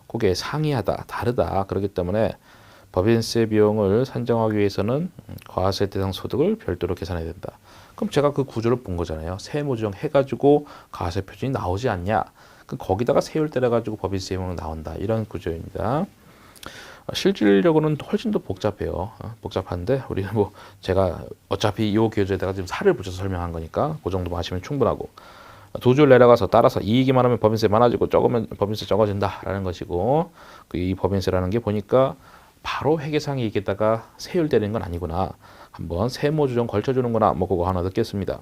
그게 상이하다, 다르다. 그렇기 때문에 법인세 비용을 산정하기 위해서는 과세 대상 소득을 별도로 계산해야 된다. 그럼 제가 그 구조를 본 거잖아요. 세무조정 해가지고 과세 표준이 나오지 않냐. 그럼 거기다가 세율 때려가지고 법인세 비용은 나온다. 이런 구조입니다. 실질적으로는 훨씬 더 복잡해요. 복잡한데 우리는 뭐 제가 어차피 이 교재에다가 지금 살을 붙여서 설명한 거니까 그 정도만 하시면 충분하고 두 줄 내려가서 따라서 이익이 많으면 법인세 많아지고 적으면 법인세 적어진다라는 것이고 이 법인세라는 게 보니까 바로 회계상 이익에다가 세율 때리는 건 아니구나. 한번 세무조정 걸쳐주는구나. 뭐 그거 하나 듣겠습니다.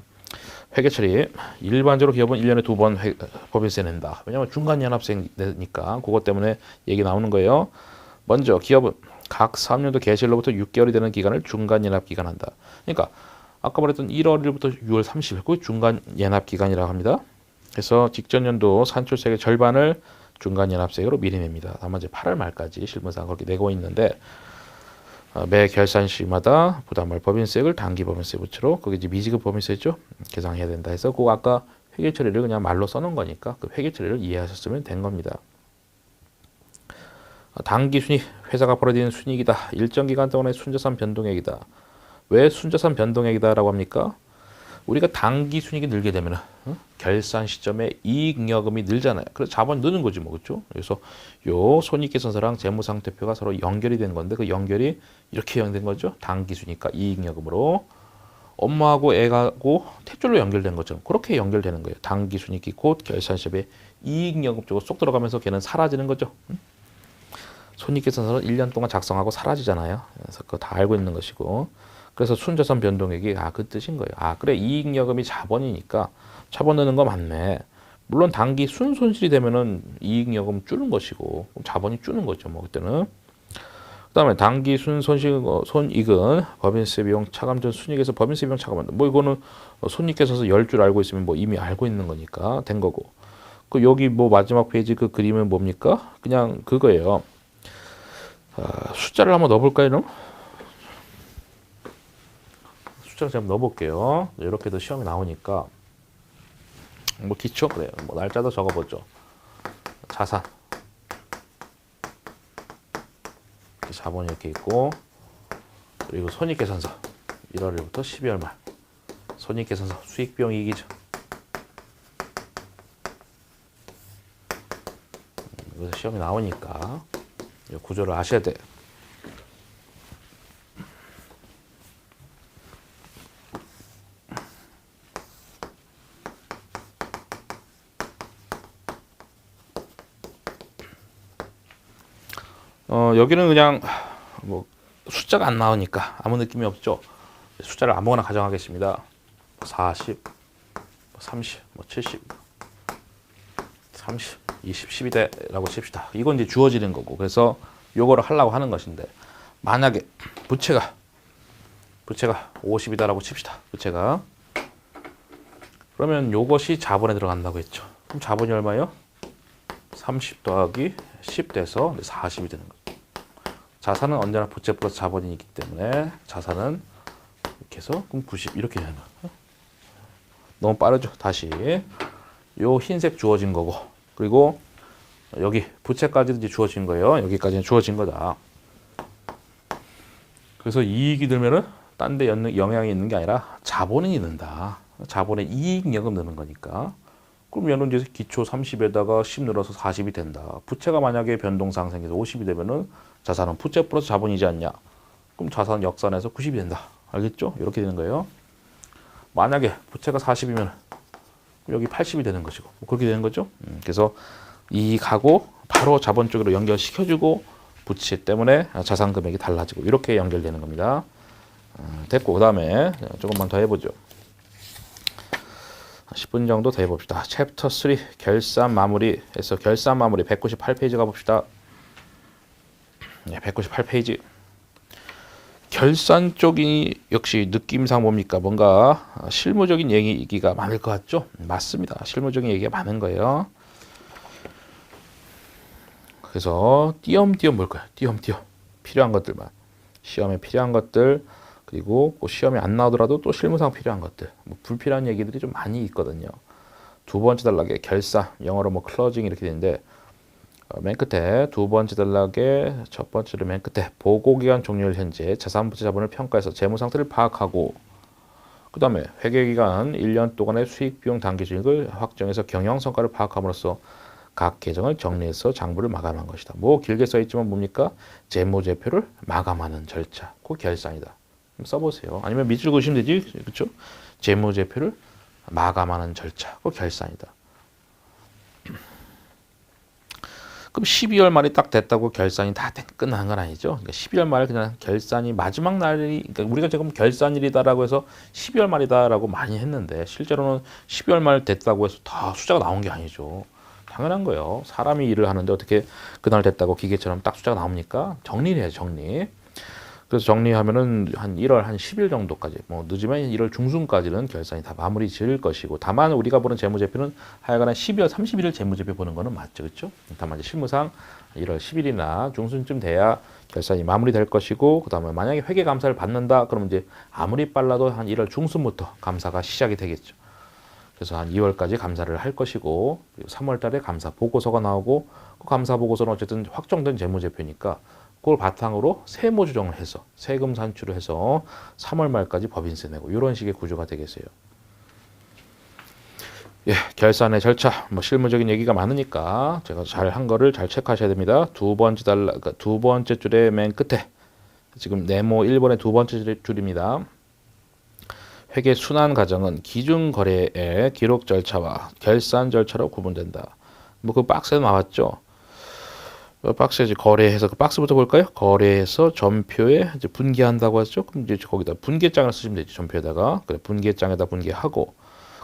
회계 처리. 일반적으로 기업은 1년에 2번 법인세 낸다. 왜냐하면 중간연합세니까 그것 때문에 얘기 나오는 거예요. 먼저 기업은 각 사업년도 개시일로부터 6개월이 되는 기간을 중간연합기간 한다. 그러니까 아까 말했던 1월 1일부터 6월 30일 그게 중간연합기간이라고 합니다. 그래서 직전년도 산출세액의 절반을 중간연합세액으로 미리 냅니다. 나머지 8월 말까지 실무상 그렇게 내고 있는데 매 결산 시마다 부담할 법인세액을 단기 법인세 부채로 그게 이제 미지급 법인세죠. 계상해야 된다 해서 그 아까 회계 처리를 그냥 말로 써놓은 거니까 그 회계 처리를 이해하셨으면 된 겁니다. 단기 순이익, 회사가 벌어들이는 순이익이다. 일정 기간 동안의 순자산 변동액이다. 왜 순자산 변동액이다라고 합니까? 우리가 단기 순이익이 늘게 되면 결산 시점에 이익여금이 늘잖아요. 그래서 자본 느는 거지 뭐 그렇죠? 그래서 요 손익계산서랑 재무상태표가 서로 연결이 된 건데 그 연결이 이렇게 연결된 거죠. 단기 순이익과 이익여금으로 엄마하고 애하고 탯줄로 연결된 것처럼 그렇게 연결되는 거예요. 단기 순이익이 곧 결산 시점에 이익여금 쪽으로 쏙 들어가면서 걔는 사라지는 거죠. 손익계산서는 1년 동안 작성하고 사라지잖아요. 그래서 그거 다 알고 있는 것이고. 그래서 순자산 변동액이 그 뜻인 거예요. 그래 이익여금이 자본이니까 자본 넣는 거 맞네. 물론 단기 순손실이 되면은 이익여금 줄는 것이고 자본이 줄는 거죠. 뭐 그때는. 그다음에 단기 손익은 법인세 비용 차감 전 순익에서 법인세 비용 차감한다. 뭐 이거는 손익계산서 10줄 알고 있으면 뭐 이미 알고 있는 거니까 된 거고. 그 여기 뭐 마지막 페이지 그 그림은 뭡니까? 그냥 그거예요. 숫자를 한번 넣어볼까요, 그럼? 숫자를 제가 넣어볼게요. 이렇게도 시험이 나오니까 뭐 기초 그래요. 뭐 날짜도 적어보죠. 자산, 자본이 이렇게 있고, 그리고 손익계산서 1월부터 12월 말 손익계산서 수익비용 이익이죠. 여기서 시험이 나오니까 이 구조를 아셔야 돼요. 여기는 그냥 뭐 숫자가 안 나오니까 아무 느낌이 없죠. 숫자를 아무거나 가정하겠습니다. 40, 30, 70, 30, 20, 12대라고 칩시다. 이건 이제 주어지는 거고, 그래서 요거를 하려고 하는 것인데, 만약에 부채가 50이다라고 칩시다. 부채가. 그러면 요것이 자본에 들어간다고 했죠. 그럼 자본이 얼마예요? 30 더하기 10 돼서 40이 되는 거죠. 자산은 언제나 부채 플러스 자본이기 때문에 자산은 이렇게 해서 그럼 90 이렇게 되는 거예요. 너무 빠르죠. 다시 요 흰색 주어진 거고, 그리고 여기 부채까지도 이제 주어진 거예요. 여기까지는 주어진 거다. 그래서 이익이 들면은 딴 데 영향이 있는 게 아니라 자본이 넣는다. 자본에 이익여금 넣는 거니까. 그러면 이제 기초 30에다가 10 늘어서 40이 된다. 부채가 만약에 변동사항 생겨서 50이 되면은 자산은 부채 플러스 자본이지 않냐. 그럼 자산 역산해서 90이 된다. 알겠죠? 이렇게 되는 거예요. 만약에 부채가 40이면 여기 80이 되는 것이고, 그렇게 되는 거죠. 그래서 이익하고 바로 자본 쪽으로 연결시켜주고 부채 때문에 자산 금액이 달라지고 이렇게 연결되는 겁니다. 됐고, 그 다음에 조금만 더 해보죠. 10분 정도 더 해봅시다. 챕터 3 결산 마무리에서 결산 마무리 198페이지 가봅시다. 네, 198페이지. 결산 쪽이 역시 느낌상 뭡니까? 뭔가 실무적인 얘기가 많을 것 같죠? 맞습니다. 실무적인 얘기가 많은 거예요. 그래서 띄엄띄엄 볼 거예요. 띄엄띄엄. 필요한 것들만. 시험에 필요한 것들, 그리고 시험에 안 나오더라도 또 실무상 필요한 것들. 뭐 불필요한 얘기들이 좀 많이 있거든요. 두 번째 단락에 결산, 영어로 뭐 클로징 이렇게 되는데, 맨 끝에 두 번째 단락에 첫 번째로 맨 끝에 보고기간 종료일 현재 자산부채 자본을 평가해서 재무상태를 파악하고, 그 다음에 회계기간 1년 동안의 수익비용 단기순이익을 확정해서 경영성과를 파악함으로써 각 계정을 정리해서 장부를 마감한 것이다. 뭐 길게 써있지만 뭡니까? 재무제표를 마감하는 절차, 그 결산이다. 써보세요. 아니면 밑줄 그으시면 되지, 그렇죠? 재무제표를 마감하는 절차, 그 결산이다. 그럼 12월 말이 딱 됐다고 결산이 다 끝나는 건 아니죠. 그러니까 12월 말 그냥 결산이 마지막 날이, 그러니까 우리가 지금 결산일이다라고 해서 12월 말이다라고 많이 했는데 실제로는 12월 말 됐다고 해서 다 숫자가 나온 게 아니죠. 당연한 거예요. 사람이 일을 하는데 어떻게 그날 됐다고 기계처럼 딱 숫자가 나옵니까? 정리를 해요, 정리. 그래서 정리하면은 한 1월 한 10일 정도까지, 뭐 늦으면 1월 중순까지는 결산이 다 마무리 지을 것이고, 다만 우리가 보는 재무제표는 하여간 12월 30일 재무제표 보는 거는 맞죠, 그렇죠? 다만 이제 실무상 1월 10일이나 중순쯤 돼야 결산이 마무리될 것이고, 그 다음에 만약에 회계 감사를 받는다, 그러면 이제 아무리 빨라도 한 1월 중순부터 감사가 시작이 되겠죠. 그래서 한 2월까지 감사를 할 것이고, 3월달에 감사 보고서가 나오고, 그 감사 보고서는 어쨌든 확정된 재무제표니까 그걸 바탕으로 세무 조정을 해서 세금 산출을 해서 3월 말까지 법인세 내고 이런 식의 구조가 되겠어요. 예, 결산의 절차, 뭐 실무적인 얘기가 많으니까 제가 잘 한 거를 잘 체크하셔야 됩니다. 두 번째 줄의 맨 끝에 지금 네모 1번의 두 번째 줄입니다. 회계 순환 과정은 기준 거래의 기록 절차와 결산 절차로 구분된다. 뭐 그 박스에 나왔죠. 박스에 이제 거래해서 그 박스부터 볼까요? 거래해서 전표에 이제 분기한다고 하죠. 그럼 이제 거기다 분기장을 쓰시면 되지. 전표에다가 그래 분기장에다 분기하고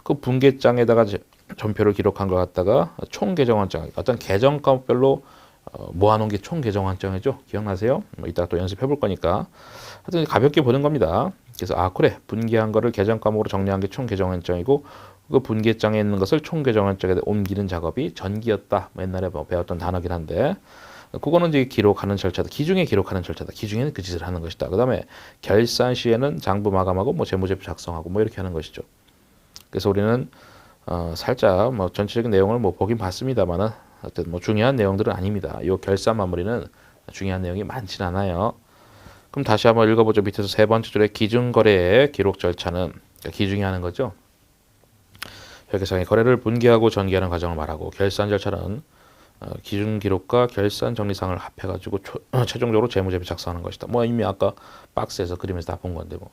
그 분기장에다가 이제 전표를 기록한 걸 갖다가 총 계정환장 어떤 계정 과목별로 모아놓은 게 총 계정환장이죠. 기억나세요? 이따 또 연습해 볼 거니까 하여튼 가볍게 보는 겁니다. 그래서 아 그래 분기한 거를 계정 과목으로 정리한 게 총 계정환장이고 그 분기장에 있는 것을 총 계정환장에 옮기는 작업이 전기였다. 옛날에 배웠던 단어긴 한데 그거는 이제 기록하는 절차다. 기중에 기록하는 절차다. 기중에는 그 짓을 하는 것이다. 그 다음에 결산 시에는 장부 마감하고 뭐 재무제표 작성하고 뭐 이렇게 하는 것이죠. 그래서 우리는 살짝 뭐 전체적인 내용을 뭐 보긴 봤습니다만은 어쨌든 뭐 중요한 내용들은 아닙니다. 이 결산 마무리는 중요한 내용이 많진 않아요. 그럼 다시 한번 읽어보죠. 밑에서 세 번째 줄에 기중거래의 기록 절차는 기중이 하는 거죠. 회계상의 거래를 분기하고 전기하는 과정을 말하고 결산 절차는 기준 기록과 결산 정리상을 합해가지고 최종적으로 재무제표 작성하는 것이다. 뭐 이미 아까 박스에서 그림에서 다 본 건데 뭐.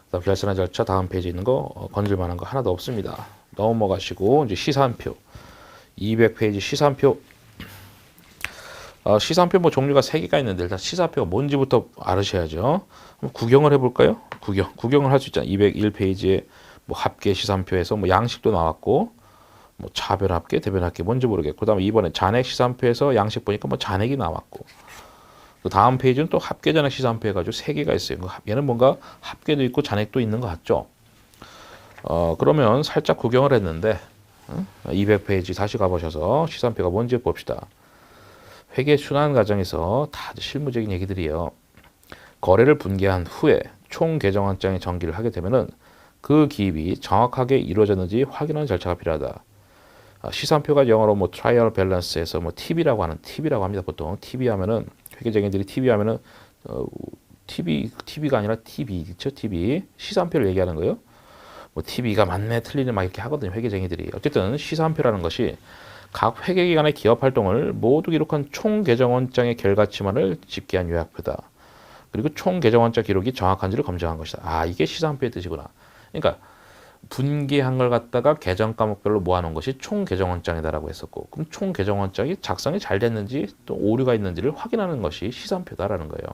그다음 결산 절차 다음 페이지에 있는 거 건질 만한 거 하나도 없습니다. 넘어가시고 이제 시산표 200페이지 시산표 시산표 뭐 종류가 3개가 있는데 일단 시산표가 뭔지부터 알으셔야죠. 한번 구경을 해볼까요? 구경을 할 수 있잖아요. 201페이지에 뭐 합계 시산표에서 뭐 양식도 나왔고 뭐 차별 합계, 대변 합계 뭔지 모르겠고 그다음에 이번에 잔액 시산표에서 양식 보니까 뭐 잔액이 나왔고 그 다음 페이지는 또 합계 잔액 시산표 해가지고 3개가 있어요. 얘는 뭔가 합계도 있고 잔액도 있는 것 같죠. 그러면 살짝 구경을 했는데 200페이지 다시 가보셔서 시산표가 뭔지 봅시다. 회계 순환 과정에서 다 실무적인 얘기들이에요. 거래를 분기한 후에 총 계정환장에 전기를 하게 되면은 그 기입이 정확하게 이루어졌는지 확인하는 절차가 필요하다. 시산표가 영어로 뭐 트라이얼 밸런스에서 뭐 TB라고 하는 TB라고 합니다. 보통 TB 하면은 회계적인들이 TB 하면은 TB가 아니라 TB 그렇죠? TB 시산표를 얘기하는 거예요. 뭐 TB가 맞네 틀리네 막 이렇게 하거든요. 회계쟁이들이. 어쨌든 시산표라는 것이 각 회계기관의 기업 활동을 모두 기록한 총 계정원장의 결과치만을 집계한 요약표다. 그리고 총 계정원장 기록이 정확한지를 검증한 것이다. 아 이게 시산표의 뜻이구나. 그러니까 분기한 걸 갖다가 계정 과목별로 모아놓은 것이 총 계정원장이다라고 했었고 그럼 총 계정원장이 작성이 잘 됐는지 또 오류가 있는지를 확인하는 것이 시산표다라는 거예요.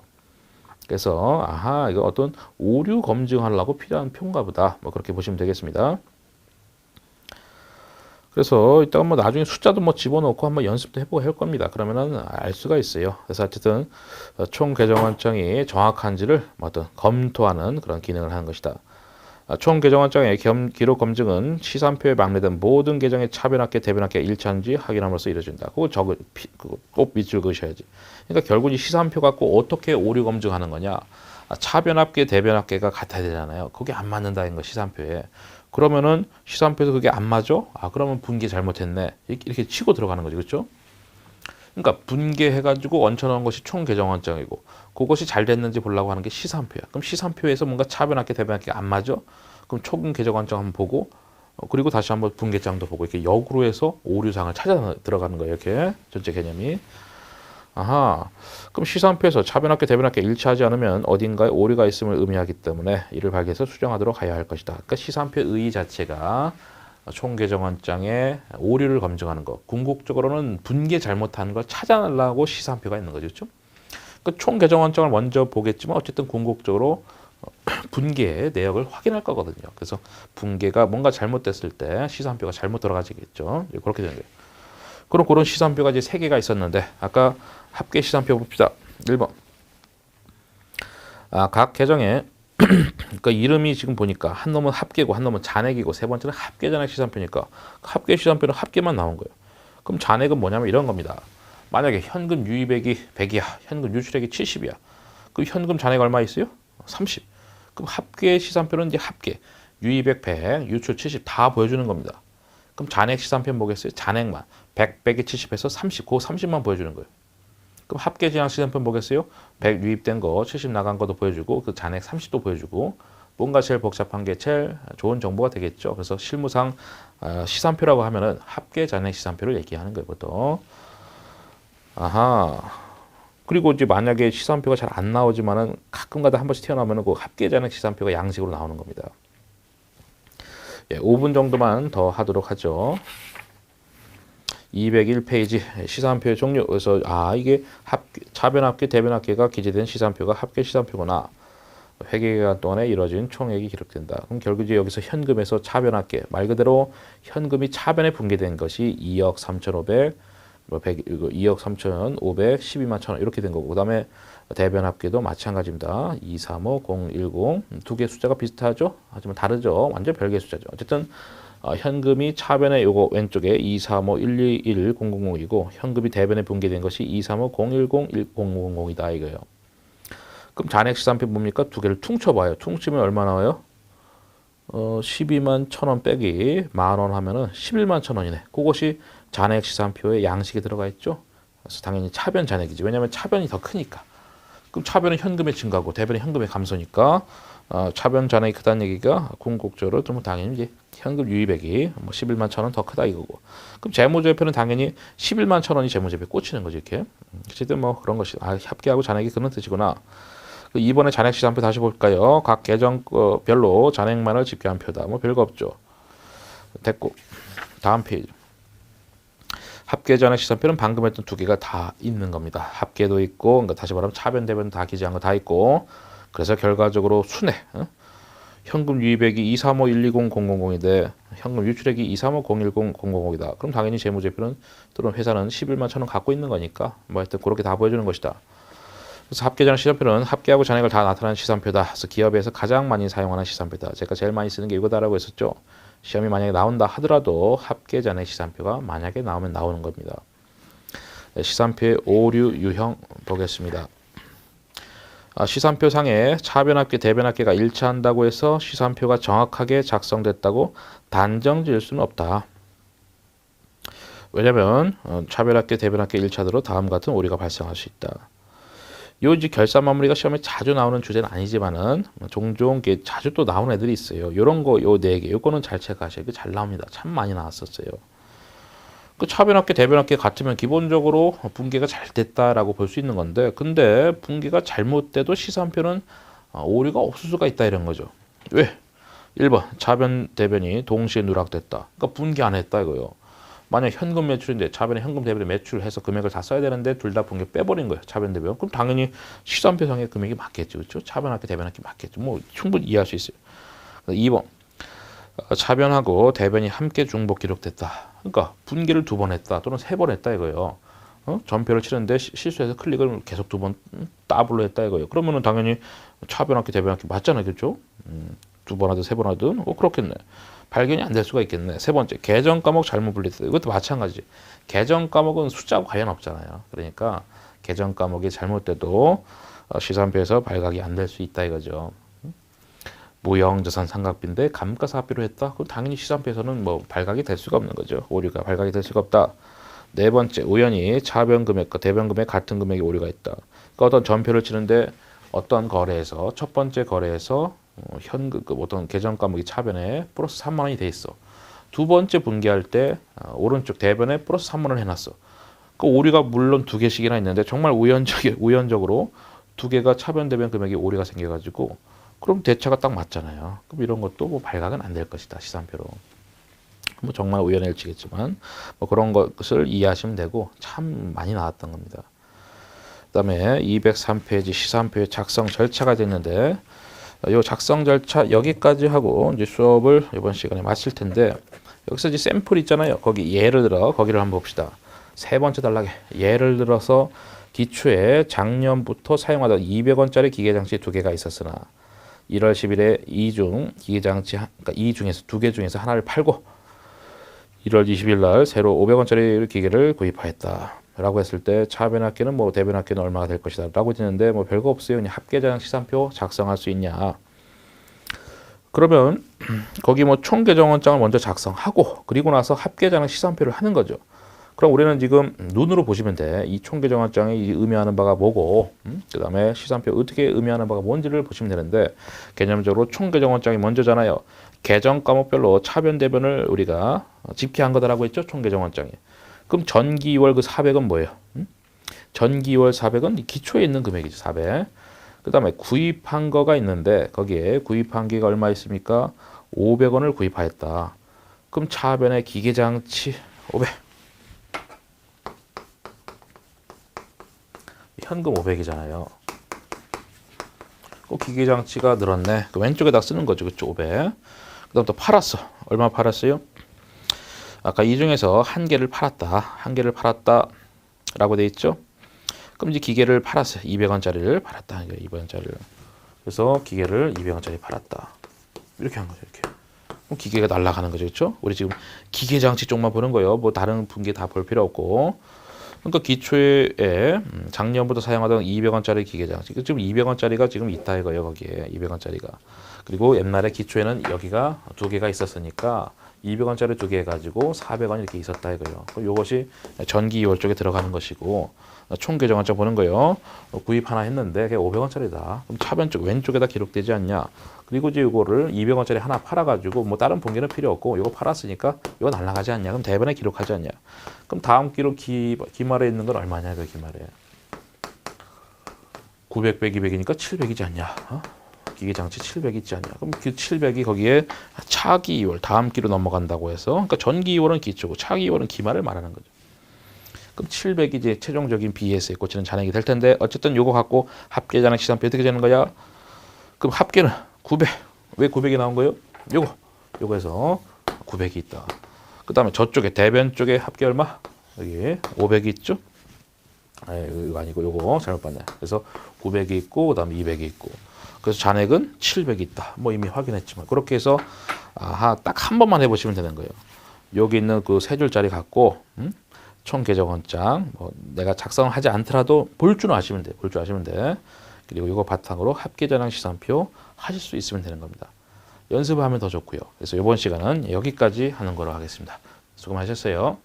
그래서 아하 이거 어떤 오류 검증하려고 필요한 표인가 보다 뭐 그렇게 보시면 되겠습니다. 그래서 이따가 뭐 나중에 숫자도 뭐 집어넣고 한번 연습도 해보고 할 겁니다. 그러면은 알 수가 있어요. 그래서 어쨌든 총 계정원장이 정확한지를 어떤 검토하는 그런 기능을 하는 것이다. 총 계정원장의 기록 검증은 시산표에 막내된 모든 계정의 차변합계, 대변합계 일치한지 확인함으로써 이루어진다. 그거 꼭 밑줄 그으셔야지. 그러니까 결국 이 시산표 갖고 어떻게 오류 검증하는 거냐? 차변합계, 대변합계가 같아야 되잖아요. 그게 안 맞는다는 거 시산표에. 그러면은 시산표에서 그게 안 맞아? 그러면 분기 잘못했네. 이렇게 치고 들어가는 거지, 그렇죠? 그러니까 분계해가지고 얹혀놓은 것이 총 계정원장이고 그것이 잘 됐는지 보려고 하는 게 시산표야. 그럼 시산표에서 뭔가 차변합계 대변합계 안 맞아? 그럼 총 계정원장 한번 보고 그리고 다시 한번 분계장도 보고 이렇게 역으로 해서 오류상을 찾아 들어가는 거예요. 이렇게 전체 개념이. 아하. 그럼 시산표에서 차변합계 대변합계 일치하지 않으면 어딘가에 오류가 있음을 의미하기 때문에 이를 발견해서 수정하도록 하여야 할 것이다. 그러니까 시산표의 의의 자체가 총 계정원장의 오류를 검증하는 것. 궁극적으로는 분계 잘못하는 걸 찾아내려고 시산표가 있는 거죠. 그렇죠? 그러니까 총 계정원장을 먼저 보겠지만 어쨌든 궁극적으로 분계의 내역을 확인할 거거든요. 그래서 분계가 뭔가 잘못됐을 때 시산표가 잘못 돌아가지겠죠. 그렇게 되는 거예요. 그럼 그런 시산표가 이제 3개가 있었는데 아까 합계 시산표 봅시다. 1번. 각 계정에 그러니까 이름이 지금 보니까 한 놈은 합계고 한 놈은 잔액이고 세 번째는 합계 잔액 시산표니까 합계 시산표는 합계만 나온 거예요. 그럼 잔액은 뭐냐면 이런 겁니다. 만약에 현금 유입액이 100이야. 현금 유출액이 70이야. 그럼 현금 잔액 얼마 있어요? 30. 그럼 합계 시산표는 이제 합계. 유입액 100, 유출 70 다 보여주는 겁니다. 그럼 잔액 시산표는 뭐겠어요? 잔액만. 100, 100에 70에서 30, 그 30만 보여주는 거예요. 그럼 합계 지양 시산표 보겠어요? 100 유입된 거, 70 나간 것도 보여주고 그 잔액 30도 보여주고 뭔가 제일 복잡한 게 제일 좋은 정보가 되겠죠. 그래서 실무상 시산표라고 하면은 합계 잔액 시산표를 얘기하는 거예요, 보통. 아하. 그리고 이제 만약에 시산표가 잘 안 나오지만은 가끔가다 한 번씩 튀어나오면은 그 합계 잔액 시산표가 양식으로 나오는 겁니다. 예, 5분 정도만 더 하도록 하죠. 201페이지 시산표의 종류. 그래서 이게 차변합계, 대변합계가 기재된 시산표가 합계 시산표구나. 회계기간 동안에 이루어진 총액이 기록된다. 그럼 결국 이제 여기서 현금에서 차변합계, 말 그대로 현금이 차변에 분기된 것이 2억 3,500, 2억 3,512만 1,000원 이렇게 된 거고, 그 다음에 대변합계도 마찬가지입니다. 235010 두 개 숫자가 비슷하죠? 하지만 다르죠. 완전 별개의 숫자죠. 어쨌든 현금이 차변에 요거 왼쪽에 235121000이고 현금이 대변에 분기된 것이 235010100이다 이거예요. 그럼 잔액 시산표 뭡니까? 두 개를 퉁쳐봐요. 퉁치면 얼마 나와요? 12만 1,000원 빼기 10,000원 하면은 11만 1,000원이네. 그것이 잔액 시산표에 양식에 들어가 있죠. 그래서 당연히 차변 잔액이지. 왜냐하면 차변이 더 크니까. 그럼 차변은 현금의 증가고 대변은 현금의 감소니까 차변 잔액이 크다는 얘기가 궁극적으로 좀 당연히 이제 현금 유입액이 11만 1,000원 더 크다 이거고. 그럼 재무제표는 당연히 11만 1,000원이 재무제표에 꽂히는 거지 이렇게. 어쨌든 뭐 그런 것이 합계하고 잔액이 그런 뜻이구나. 이번에 잔액 시산표 다시 볼까요? 각 계정별로 잔액만을 집계한 표다. 뭐 별거 없죠. 됐고 다음 페이지. 합계 잔액 시산표는 방금 했던 두 개가 다 있는 겁니다. 합계도 있고, 그러니까 다시 말하면 차변 대변 다 기재한 거 다 있고, 그래서 결과적으로 순회 현금 유입액이 235120000인데 현금 유출액이 235010000이다. 그럼 당연히 재무제표는 또는 회사는 11만 1,000원 갖고 있는 거니까 뭐 하여튼 그렇게 다 보여주는 것이다. 그래서 합계 잔액 시산표는 합계하고 잔액을 다 나타내는 시산표다. 그래서 기업에서 가장 많이 사용하는 시산표다. 제가 제일 많이 쓰는 게 이거다라고 했었죠. 시험이 만약에 나온다 하더라도 합계 잔액 시산표가 만약에 나오면 나오는 겁니다. 시산표의 오류 유형 보겠습니다. 시산표 상에 차변합계, 대변합계가 일치한다고 해서 시산표가 정확하게 작성됐다고 단정 지을 수는 없다. 왜냐하면 차변합계, 대변합계 일치하도록 다음 같은 오류가 발생할 수 있다. 요 이제 결산 마무리가 시험에 자주 나오는 주제는 아니지만은 종종 자주 또 나오는 애들이 있어요. 요런 거 요 네 개, 요거는 잘 체크하셔야 돼. 잘 나옵니다. 참 많이 나왔었어요. 그 차변합계, 대변합계 같으면 기본적으로 분기가 잘 됐다라고 볼 수 있는 건데, 근데 분기가 잘못돼도 시산표는 오류가 없을 수가 있다 이런 거죠. 왜? 1번 차변, 대변이 동시에 누락됐다. 그러니까 분기 안 했다 이거요. 만약 현금 매출인데 차변에 현금 대변에 매출해서 금액을 다 써야 되는데 둘 다 분기 빼버린 거예요. 차변 대변. 그럼 당연히 시산표상의 금액이 맞겠죠. 그렇죠? 차변합계 대변합계 맞겠죠. 뭐 충분히 이해할 수 있어요. 2번 차변하고 대변이 함께 중복 기록됐다. 그러니까 분기를 2번 했다 또는 3번 했다 이거예요. 전표를 치는데 실수해서 클릭을 계속 2번 더블로 했다 이거예요. 그러면은 당연히 차변합계 대변합계 맞잖아요. 그렇죠? 2번 하든 3번 하든 그렇겠네. 발견이 안 될 수가 있겠네. 세 번째, 계정 과목 잘못 분리됐다. 이것도 마찬가지. 계정 과목은 숫자하고 관련 없잖아요. 그러니까 계정 과목이 잘못돼도 시산표에서 발각이 안 될 수 있다 이거죠. 무형자산 삼각비인데 감가상각비로 했다. 그럼 당연히 시산표에서는 뭐 발각이 될 수가 없는 거죠. 오류가 발각이 될 수가 없다. 네 번째, 우연히 차변 금액과 대변 금액 같은 금액이 오류가 있다. 그러니까 어떤 전표를 치는데 어떤 거래에서 첫 번째 거래에서 현금 어떤 계정 과목이 차변에 플러스 3만 원이 돼 있어. 두 번째 분기할 때 오른쪽 대변에 플러스 3만 원 해놨어. 그 오류가 물론 두 개씩이나 있는데 정말 우연적으로 두 개가 차변 대변 금액이 오류가 생겨가지고 그럼 대차가 딱 맞잖아요. 그럼 이런 것도 뭐 발각은 안 될 것이다 시산표로. 뭐 정말 우연의 일치겠지만 뭐 그런 것을 이해하시면 되고 참 많이 나왔던 겁니다. 그다음에 203페이지 시산표의 작성 절차가 됐는데. 이 작성 절차 여기까지 하고 이제 수업을 이번 시간에 마칠 텐데 여기서 이제 샘플 있잖아요. 거기 예를 들어 거기를 한번 봅시다. 세 번째 단락에 예를 들어서 기초에 작년부터 사용하던 200원짜리 기계장치 두 개가 있었으나 1월 10일에 기계장치 그러니까 이 중에서 두 개 중에서 하나를 팔고 1월 20일 날 새로 500원짜리 기계를 구입하였다. 라고 했을 때 차변합계는 뭐 대변합계는 얼마가 될 것이다 라고 했는데 뭐 별거 없어요. 그냥 합계장 시산표 작성할 수 있냐. 그러면 거기 뭐 총계정원장을 먼저 작성하고 그리고 나서 합계장 시산표를 하는 거죠. 그럼 우리는 지금 눈으로 보시면 돼. 이 총계정원장이 의미하는 바가 뭐고 그 다음에 시산표 어떻게 의미하는 바가 뭔지를 보시면 되는데 개념적으로 총계정원장이 먼저잖아요. 계정 과목별로 차변 대변을 우리가 집계한 거다라고 했죠. 총계정원장이. 그럼 전기월 그 400은 뭐예요? 전기월 400은 기초에 있는 금액이죠. 400. 그 다음에 구입한 거가 있는데 거기에 구입한 게가 얼마 있습니까? 500원을 구입하였다. 그럼 차변의 기계장치 500. 현금 500이잖아요. 기계장치가 늘었네. 그 왼쪽에다 쓰는 거죠. 그쵸? 500. 그 다음 또 팔았어. 얼마 팔았어요? 아까 이 중에서 한 개를 팔았다. 한 개를 팔았다. 라고 돼 있죠? 그럼 이제 기계를 팔았어요. 200원짜리를 팔았다. 200원짜리를. 그래서 기계를 200원짜리 팔았다. 이렇게 한 거죠. 이렇게. 그럼 기계가 날아가는 거죠. 그렇죠? 우리 지금 기계장치 쪽만 보는 거예요. 뭐 다른 분기 다 볼 필요 없고. 그러니까 기초에 작년부터 사용하던 200원짜리 기계장치. 지금 200원짜리가 지금 있다 이거예요. 거기에 200원짜리가. 그리고 옛날에 기초에는 여기가 두 개가 있었으니까 200원짜리 두 개 해가지고 400원 이렇게 있었다 이거예요. 이것이 전기 2월 쪽에 들어가는 것이고 총 계정원자 보는 거예요. 구입 하나 했는데 그게 500원짜리다. 그럼 차변 쪽 왼쪽에다 기록되지 않냐? 그리고 이제 이거를 200원짜리 하나 팔아가지고 뭐 다른 분기는 필요 없고 이거 팔았으니까 이거 날라가지 않냐? 그럼 대변에 기록하지 않냐? 그럼 다음 기록 기말에 있는 건 얼마냐? 그 기말에 900 빼기 200이니까 700이지 않냐? 기계장치 700 있지 않냐? 그럼 그 700이 거기에 차기 2월 다음 기로 넘어간다고 해서 그러니까 전기 2월은 기초고 차기 2월은 기말을 말하는 거죠. 그럼 700이 이제 최종적인 BS에 꽂히는 잔액이 될 텐데 어쨌든 요거 갖고 합계 잔액 시산표 어떻게 되는 거야? 그럼 합계는 900. 왜 900이 나온 거예요? 요거에서 900이 있다. 그 다음에 저쪽에 대변 쪽에 합계 얼마? 여기 500이 있죠? 이거 아니고 요거 잘못 봤네. 그래서 900이 있고 그 다음에 200이 있고 그래서 잔액은 700이 있다. 뭐 이미 확인했지만 그렇게 해서 딱 한 번만 해보시면 되는 거예요. 여기 있는 그 세 줄짜리 갖고 총 계정원장 뭐 내가 작성하지 않더라도 볼 줄 아시면 돼. 볼 줄 아시면 돼. 그리고 이거 바탕으로 합계전환 시산표 하실 수 있으면 되는 겁니다. 연습을 하면 더 좋고요. 그래서 이번 시간은 여기까지 하는 거로 하겠습니다. 수고 많으셨어요.